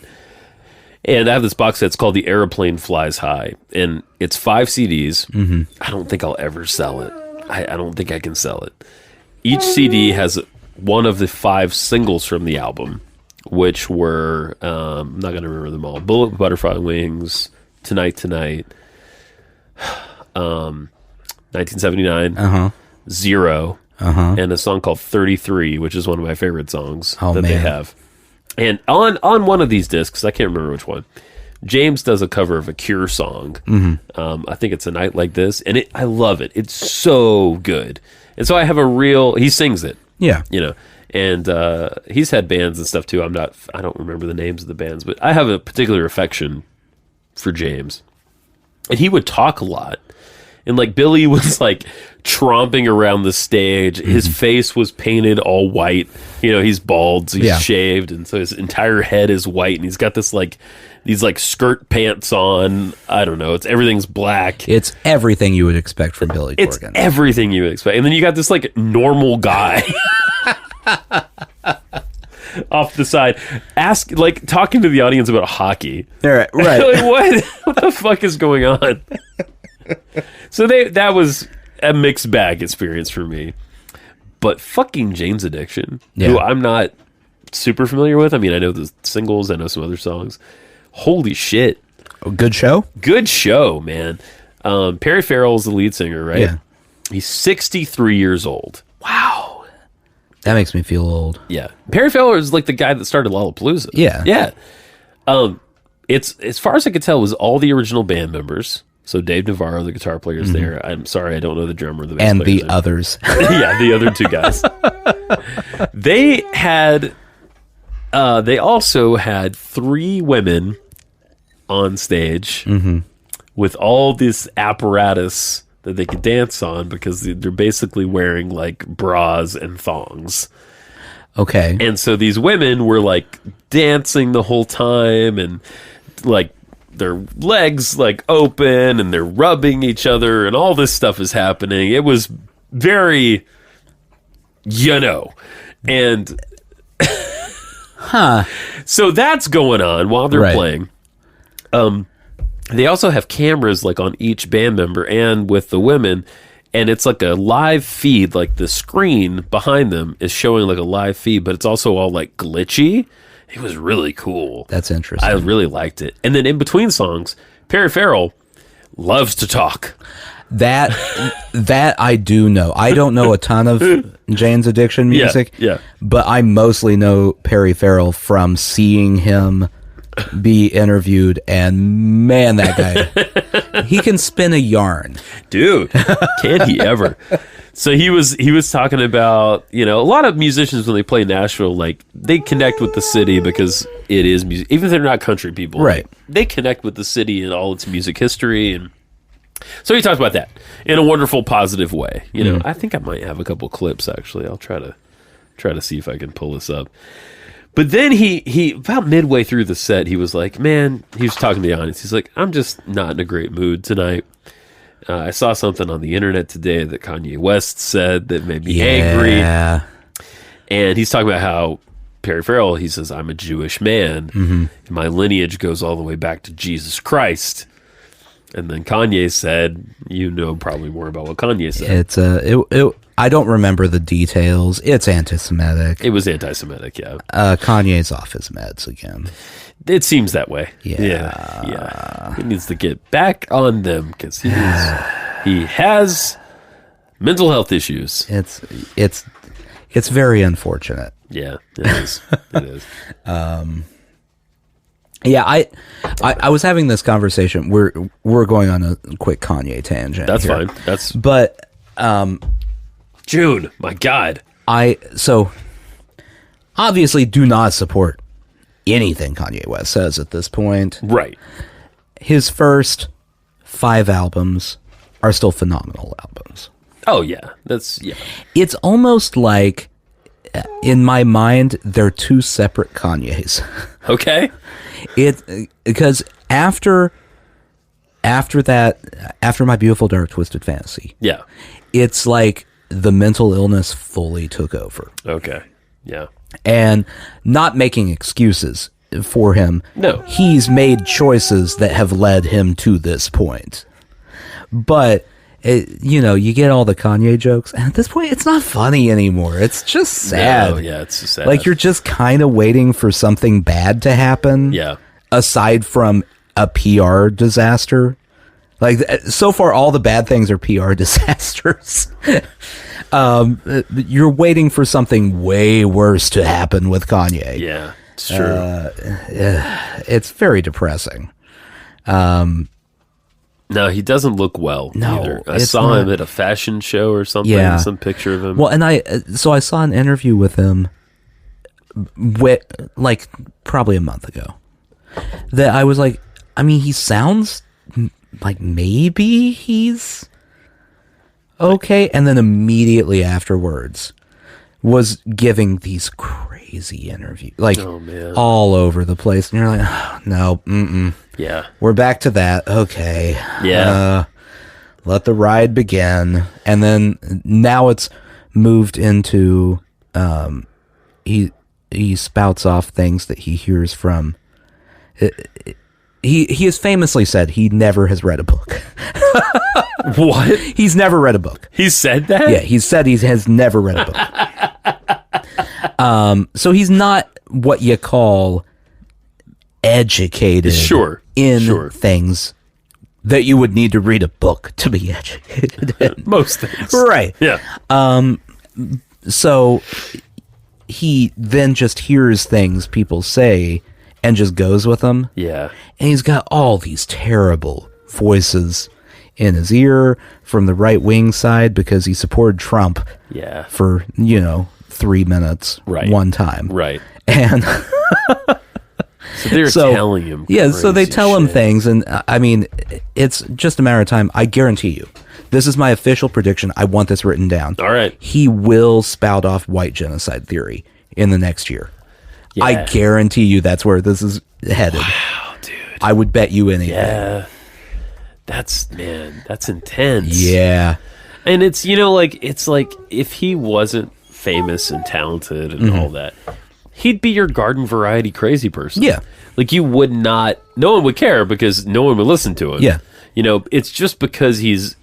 And I have this box set. It's called The Aeroplane Flies High, and it's 5 CDs. Mm-hmm. I don't think I'll ever sell it. I don't think I can sell it. Each CD has one of the 5 singles from the album, which were I'm not going to remember them all. Bullet with Butterfly Wings, Tonight, 1979, Zero, and a song called 33, which is one of my favorite songs they have. And on one of these discs, I can't remember which one, James does a cover of a Cure song. I think it's A Night Like This, and I love it. It's so good. And so I have he sings it. Yeah. You know, and he's had bands and stuff too. I don't remember the names of the bands, but I have a particular affection for James. And he would talk a lot. And like Billy was like tromping around the stage. His face was painted all white. You know, he's bald, so he's shaved, and so his entire head is white, and he's got this like these like skirt pants on. I don't know. Everything's black. It's everything you would expect from Billy Corgan. It's everything you would expect. And then you got this like normal guy off the side, talking to the audience about hockey. Right. Like, what the fuck is going on? So that was a mixed bag experience for me. But fucking Jane's Addiction, who I'm not super familiar with. I mean, I know the singles, I know some other songs. Holy shit. Good show? Good show, man. Perry Farrell's the lead singer, right? Yeah. He's 63 years old. Wow. That makes me feel old. Yeah. Perry Farrell is like the guy that started Lollapalooza. Yeah. Yeah. It's, as far as I could tell, it was all the original band members. So Dave Navarro, the guitar player, is there. I'm sorry, I don't know the drummer, the bass and player. The others. Yeah, the other 2 guys. They also had 3 women on stage with all this apparatus that they could dance on, because they're basically wearing like bras and thongs. Okay. And so these women were like dancing the whole time, and like their legs like open, and they're rubbing each other, and all this stuff is happening. It was very, and so that's going on while they're playing. They also have cameras like on each band member and with the women, and it's like a live feed. Like the screen behind them is showing like a live feed, but it's also all like glitchy. It was really cool. That's interesting. I really liked it. And then in between songs, Perry Farrell loves to talk. That I do know. I don't know a ton of Jane's Addiction music. Yeah. But I mostly know Perry Farrell from seeing him be interviewed, and man, that guy, he can spin a yarn. Dude, can he ever? So he was talking about, a lot of musicians when they play Nashville, like they connect with the city because it is music, even if they're not country people. Right. Like, they connect with the city and all its music history, and So he talked about that in a wonderful, positive way. You know, I think I might have a couple clips, actually. I'll try to see if I can pull this up. But then he about midway through the set, he was like, man, he was talking to the audience. He's like, I'm just not in a great mood tonight. I saw something on the internet today that Kanye West said that made me angry. And he's talking about how Perry Farrell, he says, I'm a Jewish man. And my lineage goes all the way back to Jesus Christ. And then Kanye said, you know probably more about what Kanye said. I don't remember the details. It's anti-Semitic. It was anti-Semitic, yeah. Kanye's off his meds again. It seems that way. Yeah. He needs to get back on them because he has mental health issues. It's very unfortunate. Yeah, it is. It is. Yeah, I was having this conversation. We're going on a quick Kanye tangent. That's here. fine. But June, my God. So obviously do not support anything Kanye West says at this point. Right. His first 5 albums are still phenomenal albums. Oh yeah. It's almost like in my mind they're 2 separate Kanyes. Okay. Because after My Beautiful Dark Twisted Fantasy. Yeah. It's like the mental illness fully took over. Okay. Yeah. And not making excuses for him. No. He's made choices that have led him to this point. But, you get all the Kanye jokes. And at this point, it's not funny anymore. It's just sad. No, yeah, it's sad. Like, you're just kind of waiting for something bad to happen. Yeah. Aside from a PR disaster. Like, so far, all the bad things are PR disasters. You're waiting for something way worse to happen with Kanye. Yeah, it's true. It's very depressing. No, he doesn't look well either. I saw him at a fashion show or something, some picture of him. Well, and I saw an interview with him like probably a month ago that I was like, I mean, he sounds like maybe he's okay, and then immediately afterwards was giving these crazy interviews, like all over the place, and you're like, oh, no, yeah, we're back to that. Okay, yeah, let the ride begin, and then now it's moved into he spouts off things that he hears from. He has famously said he never has read a book. What? He's never read a book. He said that? Yeah, he said he has never read a book. So he's not what you call educated in things that you would need to read a book to be educated in. Most things. Right. Yeah. So he then just hears things people say and just goes with them. Yeah. And he's got all these terrible voices in his ear from the right-wing side because he supported Trump for, 3 minutes one time. Right. And so they're telling him. Yeah, so they tell him things. And I mean, it's just a matter of time. I guarantee you. This is my official prediction. I want this written down. All right. He will spout off white genocide theory in the next year. Yeah. I guarantee you that's where this is headed. Wow, dude. I would bet you anything. Yeah. That's intense. Yeah. And it's, it's like if he wasn't famous and talented and all that, he'd be your garden variety crazy person. Yeah. Like no one would care because no one would listen to him. Yeah. It's just because he's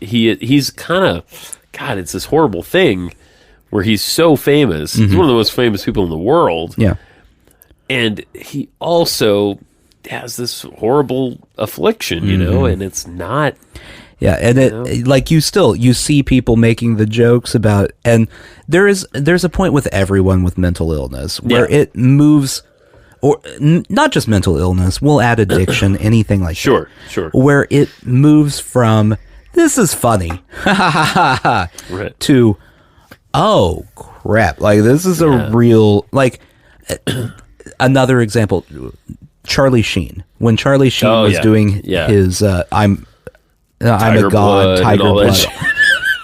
kind of, God, it's this horrible thing where he's so famous. He's one of the most famous people in the world. Yeah. And he also has this horrible affliction, and it's not. Yeah, and you see people making the jokes about, and there's a point with everyone with mental illness where it moves, or not just mental illness, we'll add addiction, anything like that. Sure. Where it moves from, this is funny, right, to, oh, crap, like this is a real, like, another example, Charlie Sheen. When Charlie Sheen was doing his I'm Tiger a god, Blood and Tiger all that Blood. shit.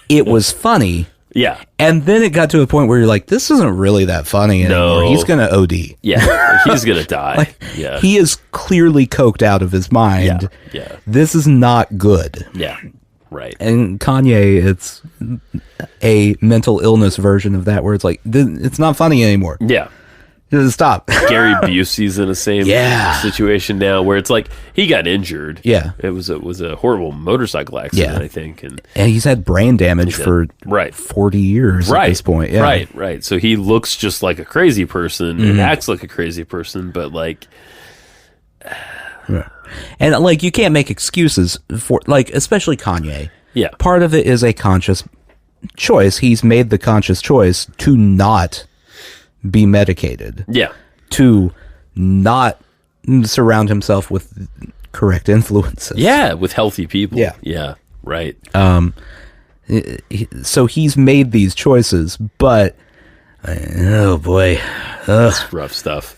It was funny. Yeah. And then it got to a point where you're like, this isn't really that funny anymore. No. He's going to OD. Yeah. He's going to die. Yeah. He is clearly coked out of his mind. Yeah. This is not good. Yeah. Right. And Kanye, it's a mental illness version of that where it's like, it's not funny anymore. Yeah. Just stop. Gary Busey's in the same Yeah. situation now where it's like he got injured. Yeah. It was a horrible motorcycle accident, Yeah. I think. And he's had brain damage for right. 40 years at this point. Yeah. Right. So he looks just like a crazy person and acts like a crazy person, but like... And like, you can't make excuses for, like, especially Kanye. Yeah. Part of it is a conscious choice. He's made the conscious choice to not be medicated. Yeah. To not surround himself with correct influences. Yeah, with healthy people. Yeah. Yeah, right. So he's made these choices, but oh boy. It's rough stuff.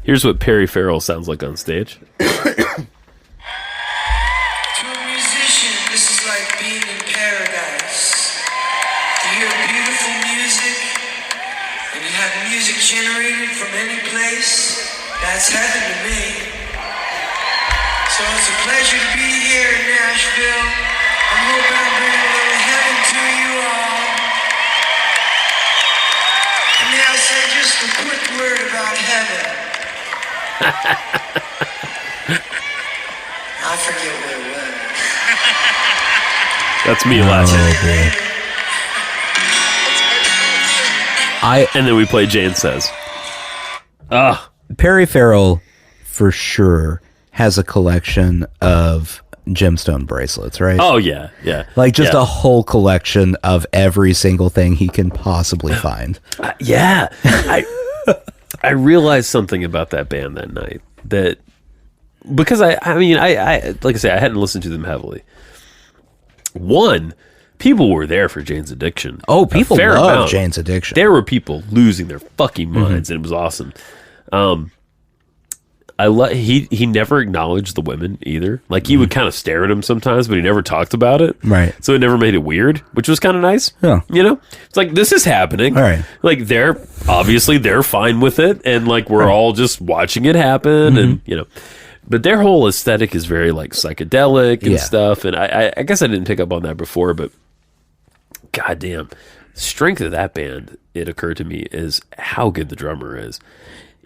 Here's what Perry Farrell sounds like on stage. To a musician, this is like being in paradise. You hear beautiful music, and you have music generated from any place. That's heaven to me. So it's a pleasure to be here in Nashville. I'm hoping I'm bringing a little heaven to you all. And may I say just a quick word about heaven. I forget what it was. That's me last night. And then we play Jane Says. Perry Farrell for sure has a collection of gemstone bracelets, right? Oh, yeah, yeah. Like just yeah. a whole collection of every single thing he can possibly find. Yeah. I realized something about that band that night that because I mean like I say, I hadn't listened to them heavily. One, people were there for Jane's Addiction. Oh, people fair love amount. Jane's Addiction. There were people losing their fucking minds, and it was awesome. He never acknowledged the women either. Like he would kind of stare at them sometimes, but he never talked about it. Right. So it never made it weird, which was kind of nice. Yeah. You know, it's like this is happening. All right. Like they're fine with it, and like we're all just watching it happen, and you know. But their whole aesthetic is very like psychedelic and stuff, and I guess I didn't pick up on that before, but goddamn, the strength of that band, it occurred to me, is how good the drummer is.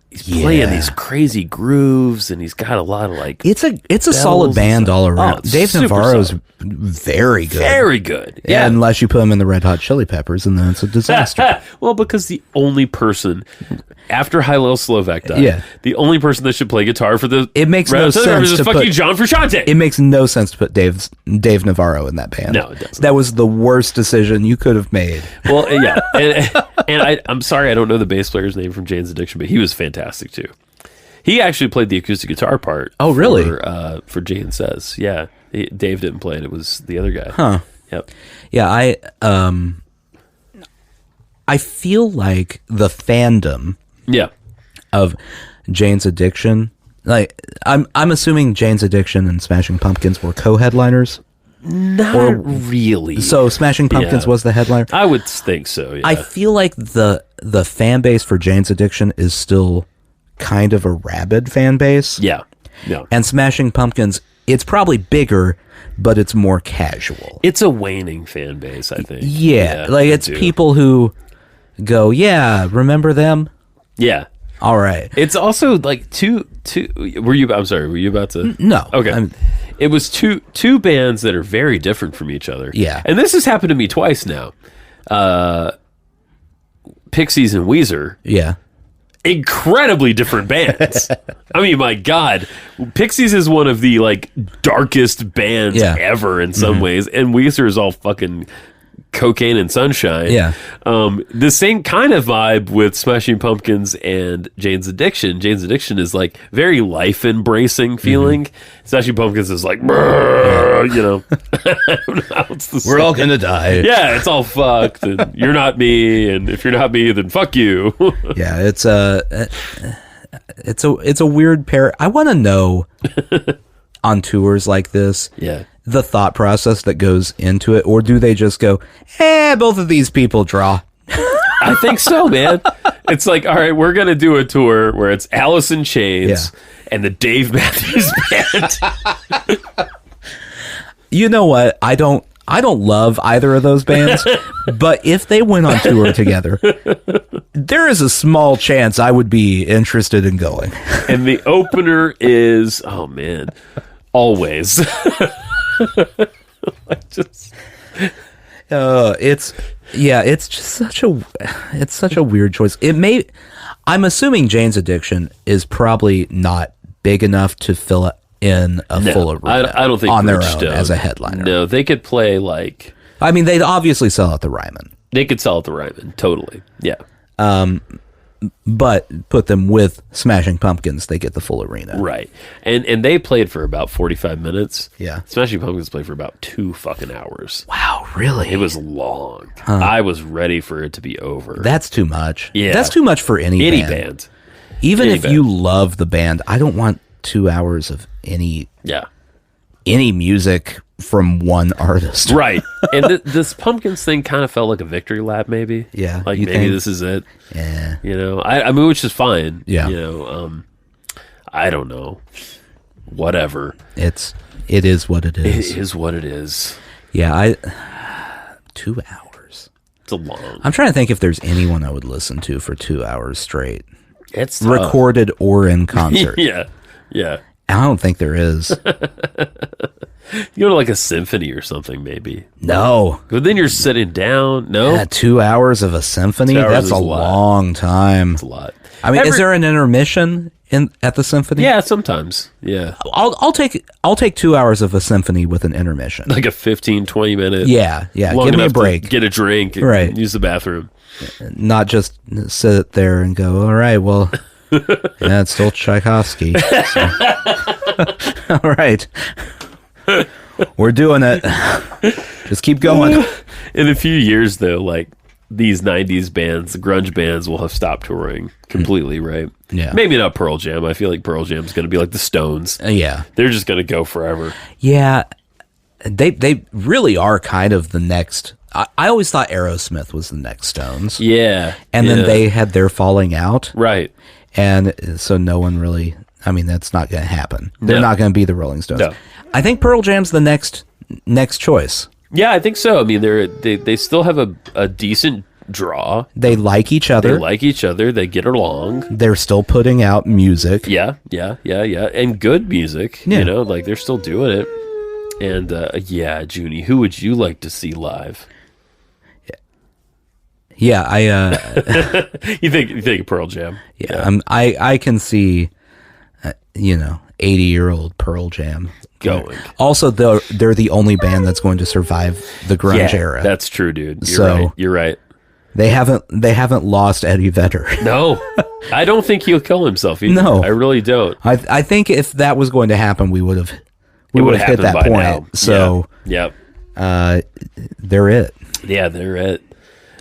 He's playing these crazy grooves, and he's got a lot of like. It's a solid band all around. Oh, Dave super Navarro's solid. very good. Very good. Yeah, unless you put him in the Red Hot Chili Peppers, and then it's a disaster. Well, because the only person after Hillel Slovak died, the only person that should play guitar for the It makes no Red Hot Chili Peppers sense is to fucking put- John Frusciante. It makes no sense to put Dave Navarro in that band. No, it doesn't. That was the worst decision you could have made. Well, yeah, and I'm sorry I don't know the bass player's name from Jane's Addiction, but he was fantastic too. He actually played the acoustic guitar part. Oh, really? For Jane Says, yeah. Dave didn't play it; it was the other guy. Huh. Yep. Yeah, I feel like the fandom Yeah. of Jane's Addiction, like I'm assuming Jane's Addiction and Smashing Pumpkins were co-headliners. Not really. So Smashing Pumpkins was the headliner. I would think so. Yeah. I feel like the fan base for Jane's Addiction is still kind of a rabid fan base. Yeah. Yeah. And Smashing Pumpkins, it's probably bigger, but it's more casual. It's a waning fan base, I think. Yeah, like it's I do. people who go, yeah, remember them? Yeah. All right. It's also like two. I'm sorry. Were you about to? No. Okay. It was two bands that are very different from each other. Yeah. And this has happened to me twice now. Pixies and Weezer. Yeah. Incredibly different bands. I mean, my God, Pixies is one of the like darkest bands ever in some ways, and Weezer is all fucking cocaine and sunshine. Yeah. The same kind of vibe with Smashing Pumpkins and Jane's Addiction. Jane's Addiction is like very life embracing feeling. Smashing Pumpkins is like, brrr, you know, I don't know how it's the We're all gonna die. yeah, it's all fucked, and you're not me, and if you're not me, then fuck you. Yeah, it's a weird pair. I want to know on tours like this. Yeah. the thought process that goes into it, or do they just go, both of these people draw? I think so, man. It's like, all right, we're gonna do a tour where it's Alice in Chains and the Dave Matthews Band. You know what? I don't love either of those bands, but if they went on tour together, there is a small chance I would be interested in going. And the opener is, oh man, Always. It's just such a weird choice. I'm assuming Jane's Addiction is probably not big enough to fill in a full arena. I don't think on their own Bridgestone, as a headliner. No, they could play like. I mean, they'd obviously sell out the Ryman. They could sell at the Ryman, totally. Yeah. But put them with Smashing Pumpkins, they get the full arena. Right. And they played for about 45 minutes. Yeah. Smashing Pumpkins played for about 2 fucking hours. Wow, really? It was long. I was ready for it to be over. That's too much. Yeah. That's too much for any band. Even Any if band. you love the band, I don't want 2 hours of any music from one artist. Right. And this Pumpkins thing kind of felt like a victory lap, maybe. Yeah. Like you maybe think? this is it. Yeah. You know, I mean, which is fine. Yeah. You know, I don't know. Whatever. It is what it is. It is what it is. Yeah, 2 hours. It's a long. I'm trying to think if there's anyone I would listen to for 2 hours straight. It's tough. Recorded or in concert. Yeah. Yeah. I don't think there is. You go to like a symphony or something, maybe. No. But then you're sitting down. No. Yeah, 2 hours of a symphony? 2 hours That's is a a lot. long time. It's a lot. I mean, is there an intermission at the symphony? Yeah, sometimes. Yeah. I'll take 2 hours of a symphony with an intermission. Like a 15, 20 minute. Yeah. Long Give me a enough to break. get a drink. And Right. Use the bathroom. Not just sit there and go, all right, well, yeah, it's still Tchaikovsky. So. All right. We're doing it. Just keep going. In a few years, though, like these 90s bands, the grunge bands will have stopped touring completely, right? Yeah. Maybe not Pearl Jam. I feel like Pearl Jam's going to be like the Stones. Yeah. They're just going to go forever. Yeah. They really are kind of the next. I always thought Aerosmith was the next Stones. Yeah. And yeah. then they had their falling out. Right. And so no one really, I mean, that's not going to happen. They're No. not going to be the Rolling Stones. No. I think Pearl Jam's the next choice. Yeah, I think so. I mean, they still have a decent draw. They like each They other. like each other. They get along. They're still putting out music. Yeah. And good music. Yeah. You know, like they're still doing it. And yeah, Junie, who would you like to see live? Yeah, You think Pearl Jam? yeah. I can see, 80-year-old Pearl Jam Going. Also, they're the only band that's going to survive the grunge era. That's true, dude. You're right. They haven't lost Eddie Vedder. No, I don't think he'll kill himself either. No. I really don't. I think if that was going to happen, we would have It would hit happen that by point. now. So Yep. they're it. Yeah, they're it.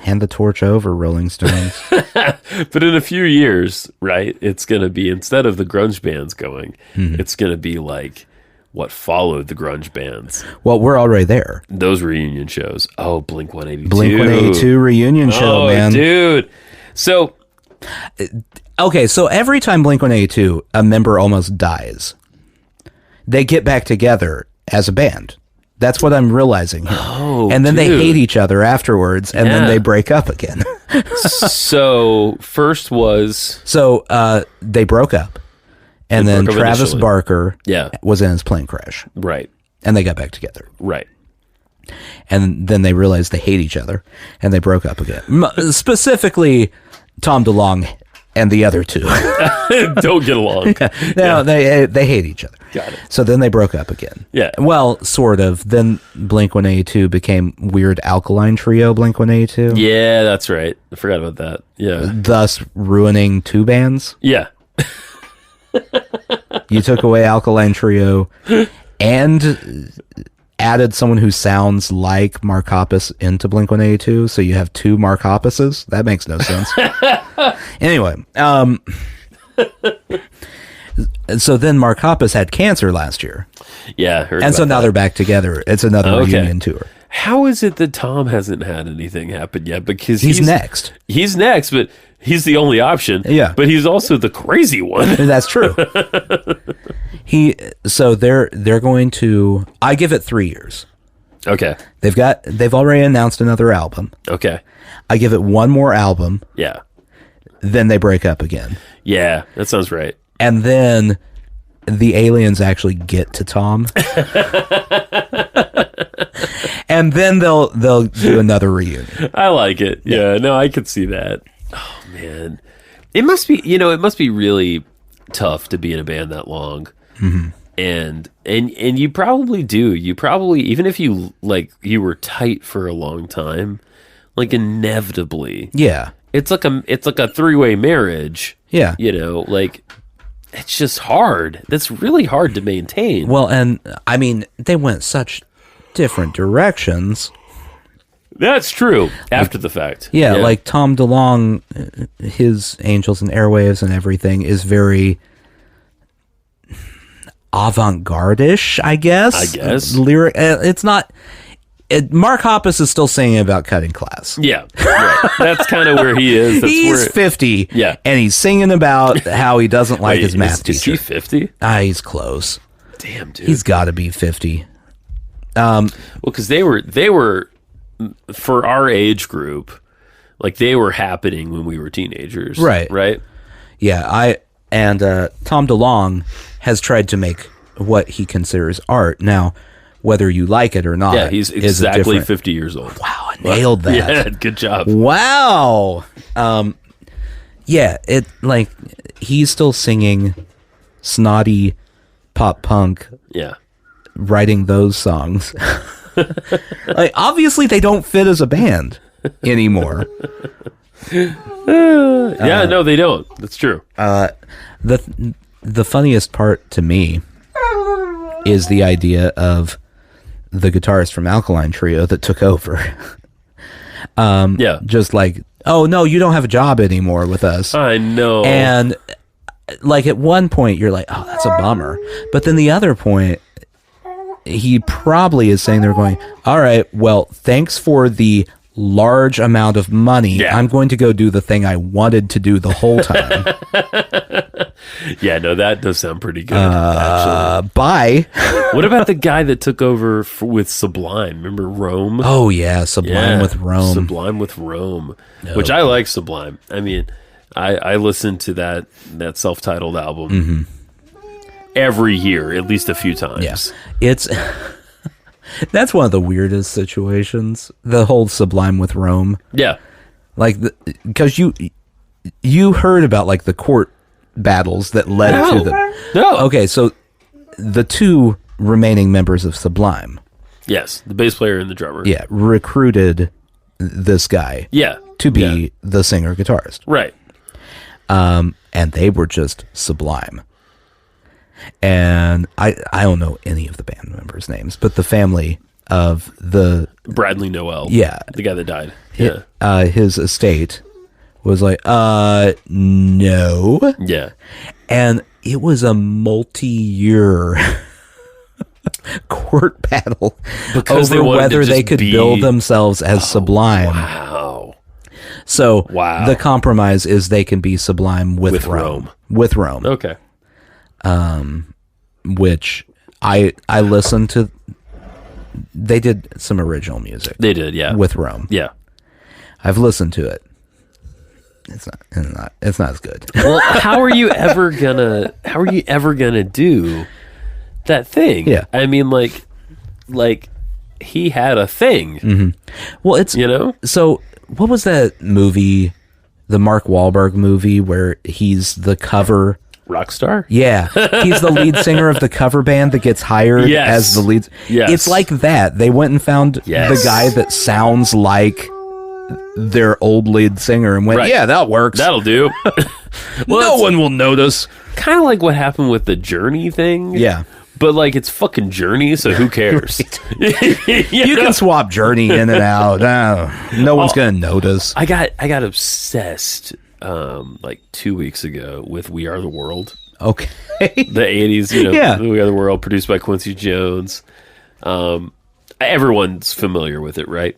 Hand the torch over, Rolling Stones. But in a few years, right, it's going to be, instead of the grunge bands going, it's going to be like what followed the grunge bands. Well, we're already there. Those reunion shows. Oh, Blink-182. Blink-182 reunion show, man. Dude. So, Okay, so every time Blink-182, a member almost dies, they get back together as a band. That's what I'm realizing here. oh, And then they dude. hate each other afterwards, and then Yeah. they break up again. So, first was, So they broke up, and They then broke up Travis initially. Barker Yeah. was in his plane crash, right, and they got back together. right. And then they realized they hate each other, and they broke up again. Specifically, Tom DeLonge and the other two. Don't get along. No, they hate each other. Got it. So then they broke up again. Yeah. Well, sort of. Then Blink-182 became Weird Alkaline Trio Blink-182, Yeah, that's right. I forgot about that. Yeah. thus ruining two bands. Yeah. You took away Alkaline Trio and added someone who sounds like Mark Hoppus into Blink-182, so you have two Mark Hoppuses? That makes no sense. Anyway, And so then Mark Hoppus had cancer last year. Yeah, I heard And so about now that. they're back together. It's another reunion tour. How is it that Tom hasn't had anything happen yet? Because He's next. He's next, but he's the only option. Yeah. But he's also the crazy one. And that's true. They're going to, I give it 3 years. Okay. They've already announced another album. Okay. I give it one more album, Yeah. then they break up again. Yeah, that sounds right. And then the aliens actually get to Tom. And then they'll do another reunion. I like it. Yeah, no, I could see that. Oh man. It must be really tough to be in a band that long. Mm-hmm. And you probably do. You probably, even if you you were tight for a long time, like inevitably. Yeah. It's like a three-way marriage. Yeah. It's just hard. That's really hard to maintain. Well, and I mean, they went such different directions. That's true. After the fact. Yeah, like Tom DeLonge, his Angels and Airwaves and everything is very avant-garde-ish, I guess. Lyric. It's not. Mark Hoppus is still singing about cutting class. Yeah, right. That's kind of where he is. That's He's 50. Yeah. And he's singing about how he doesn't like his math teacher. Is he 50? He's close. Damn, dude. He's got to be 50. Well, because they were for our age group, like they were happening when we were teenagers. Right. Yeah, Tom DeLonge has tried to make what he considers art. Now, whether you like it or not, yeah, he's exactly 50 years old. Wow, I nailed that. Yeah, good job. Wow. Yeah, he's still singing snotty pop punk. Yeah. Writing those songs. Obviously they don't fit as a band anymore. Yeah, no, they don't. That's true. The funniest part to me is the idea of the guitarist from Alkaline Trio that took over. Yeah. Just like, oh no, you don't have a job anymore with us. I know. And at one point you're like, oh, that's a bummer. But then the other point, he probably is saying they're going, all right, well, thanks for the large amount of money. Yeah. I'm going to go do the thing I wanted to do the whole time. Yeah, no, that does sound pretty good. Actually. Bye. What about the guy that took over with Sublime? Remember Rome? Oh yeah, Sublime with Rome. Sublime with Rome, which I like Sublime. I mean, I listened to that self-titled album every year, at least a few times. Yeah. It's that's one of the weirdest situations. The whole Sublime with Rome. Yeah, because you heard about the court battles that led to them. No. Okay, so the two remaining members of Sublime, yes, the bass player and the drummer. yeah, recruited this guy, Yeah, to be the singer guitarist, right. and they were just sublime. And I don't know any of the band members' names, but the family of the Bradley Noel. Yeah. the guy that died. his estate was like, no. Yeah. And it was a multi-year court battle Because over they wanted to whether they just could be- build themselves as Sublime. Wow. So Wow. the compromise is they can be Sublime with Rome. With Rome. Okay. Which I listened to. They did some original music. They did, yeah. With Rome. Yeah. I've listened to it. It's not as good. Well, how are you ever gonna do that thing? Yeah. I mean, like he had a thing. Well, it's So what was that movie, the Mark Wahlberg movie where he's the cover? Rockstar? Yeah, he's the lead singer of the cover band that gets hired Yes. as the lead. Yes. It's like that. They went and found Yes. the guy that sounds like their old lead singer and went, Right. yeah, that works. That'll do. No one will notice. Kind of like what happened with the Journey thing. Yeah. But like it's fucking Journey, so who cares? You can swap Journey in and out. No one's going to notice. I got obsessed like 2 weeks ago with We Are the World. Okay. The 80s, you know, Yeah. We Are the World, produced by Quincy Jones. Everyone's familiar with it, right?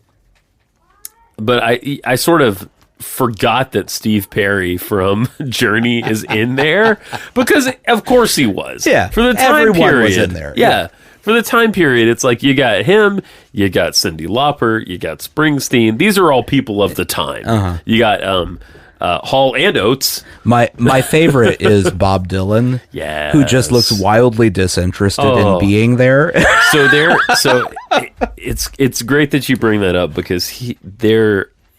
But I sort of forgot that Steve Perry from Journey is in there because of course he was. Yeah, for the time everyone period was in there. Yeah, for the time period, it's like you got him, you got Cyndi Lauper, you got Springsteen. These are all people of the time. You got Hall and Oates. My favorite is Bob Dylan, who just looks wildly disinterested in being there. It's great that you bring that up because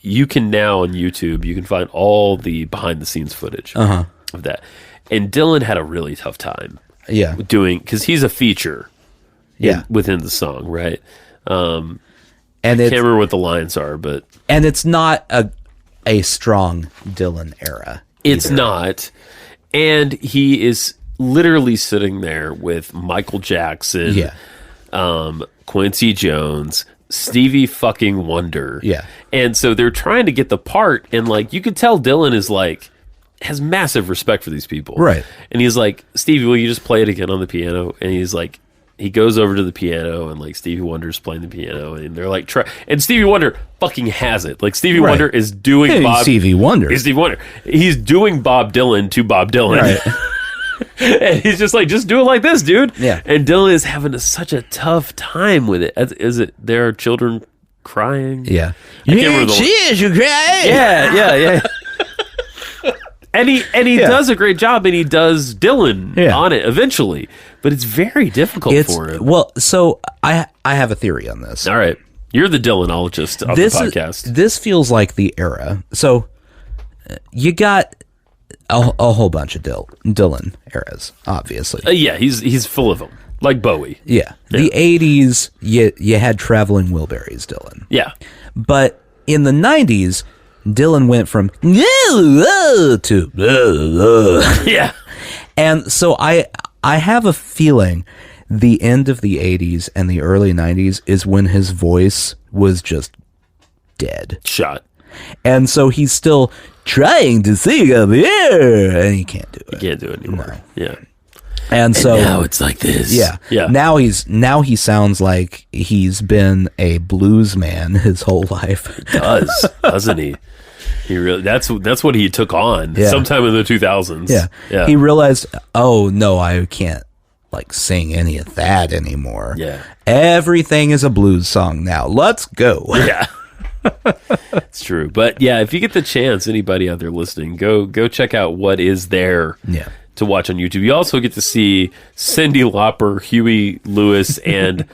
you can now on YouTube you can find all the behind the scenes footage of that. And Dylan had a really tough time doing because he's a feature within the song, right? And I can't remember what the lines are, but it's not a strong Dylan era. It's not. And he is literally sitting there with Michael Jackson, Quincy Jones, Stevie fucking Wonder. Yeah. And so they're trying to get the part, and like you could tell Dylan is like has massive respect for these people. Right. And he's like, Stevie, will you just play it again on the piano? And he's like, he goes over to the piano and like Stevie Wonder's playing the piano and they're like and Stevie Wonder fucking has it. Like Stevie Wonder is doing Stevie Wonder. He's doing Bob Dylan to Bob Dylan. Right. And he's just like, just do it like this, dude. Yeah. And Dylan is having such a tough time with it. There are children crying? Yeah. I can't remember the Cheers, you cry. Yeah. And he does a great job, and he does Dylan on it eventually, but it's very difficult for him. Well, so I have a theory on this. All right, you're the Dylanologist of the podcast. This feels like the era. So you got a whole bunch of Dylan eras, obviously. Yeah, he's full of them, like Bowie. Yeah. The 80s, you had Traveling Wilburys Dylan. Yeah. But in the 90s, Dylan went from to yeah. And so I have a feeling the end of the 80s and the early 90s is when his voice was just dead. Shot. And so he's still trying to sing up here, and he can't do it. He can't do it anymore. No. Yeah. And so now it's like this. Yeah. Now he sounds like he's been a blues man his whole life. He does, doesn't he? He really that's what he took on sometime in the 2000s. Yeah. He realized, oh no, I can't like sing any of that anymore. Yeah. Everything is a blues song now. Let's go. Yeah. It's true. But yeah, if you get the chance, anybody out there listening, go check out what is there to watch on YouTube. You also get to see Cyndi Lauper, Huey Lewis, and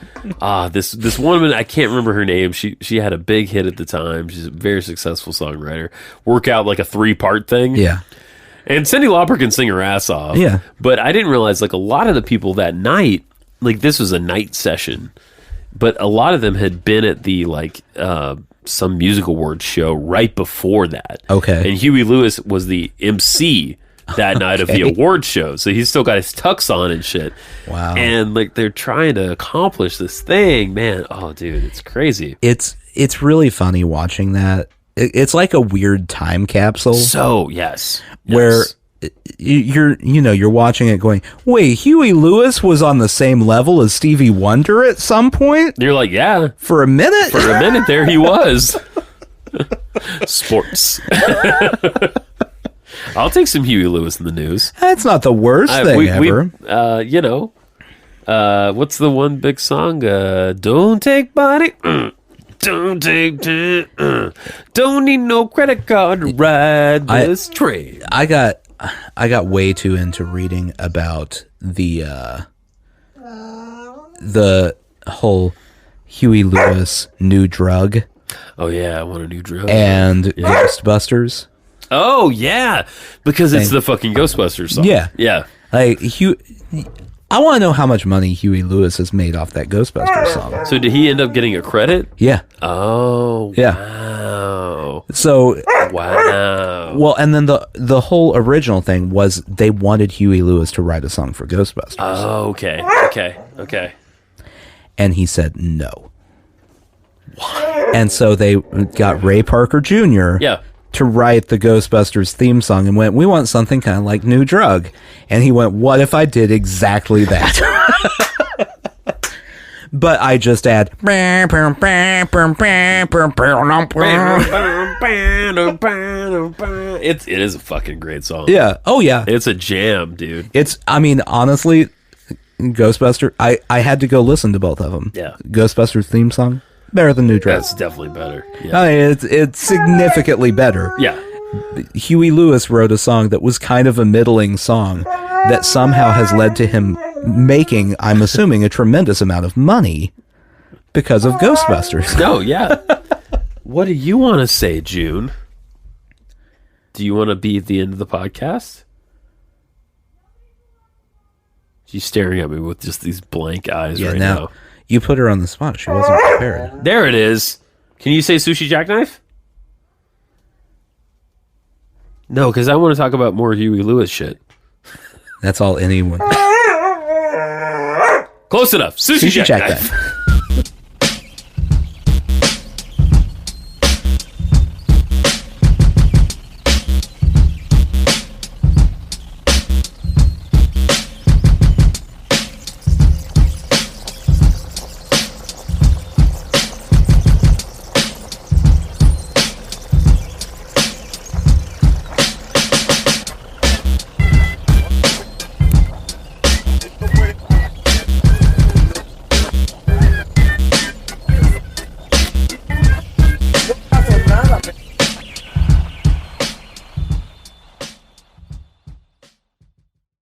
this woman, I can't remember her name. She had a big hit at the time. She's a very successful songwriter. Work out like a 3-part thing. Yeah. And Cyndi Lauper can sing her ass off. Yeah. But I didn't realize like a lot of the people that night, like this was a night session, but a lot of them had been at the like some music awards show right before that. Okay. And Huey Lewis was the MC that night of the award show. So he's still got his tux on and shit. Wow. And like they're trying to accomplish this thing, man. Oh dude, it's crazy. It's really funny watching that. It's like a weird time capsule. So yes. Where you're watching it going, wait, Huey Lewis was on the same level as Stevie Wonder at some point? You're like, yeah. For a minute? For a minute there he was. Sports. I'll take some Huey Lewis in the news. That's not the worst thing ever. What's the one big song? Don't take money. Don't take don't need no credit card to ride this train. I got way too into reading about the whole Huey Lewis new drug. Oh yeah, I want a new drug. And Ghostbusters. Oh yeah, because it's the fucking Ghostbusters song. Yeah. Like I want to know how much money Huey Lewis has made off that Ghostbusters song. So did he end up getting a credit? Yeah. Oh. Yeah. Wow. So. Wow. Well, and then the whole original thing was they wanted Huey Lewis to write a song for Ghostbusters. Oh, okay. And he said no. Why? And so they got Ray Parker Jr. to write the Ghostbusters theme song and went, we want something kind of like New Drug. And he went, what if I did exactly that? But I just add. It is a fucking great song. Yeah. Oh, yeah. It's a jam, dude. Honestly, Ghostbuster, I had to go listen to both of them. Yeah. Ghostbusters theme song, better than New Drug. That's definitely better. Yeah. I mean, it's significantly better. Yeah. Huey Lewis wrote a song that was kind of a middling song that somehow has led to him making, I'm assuming, a tremendous amount of money because of Ghostbusters. No, yeah. What do you want to say, June? Do you want to be at the end of the podcast? She's staring at me with just these blank eyes right now. You put her on the spot. She wasn't prepared. There it is. Can you say sushi jackknife? No, because I want to talk about more Huey Lewis shit. That's all anyone. Close enough. Sushi jackknife.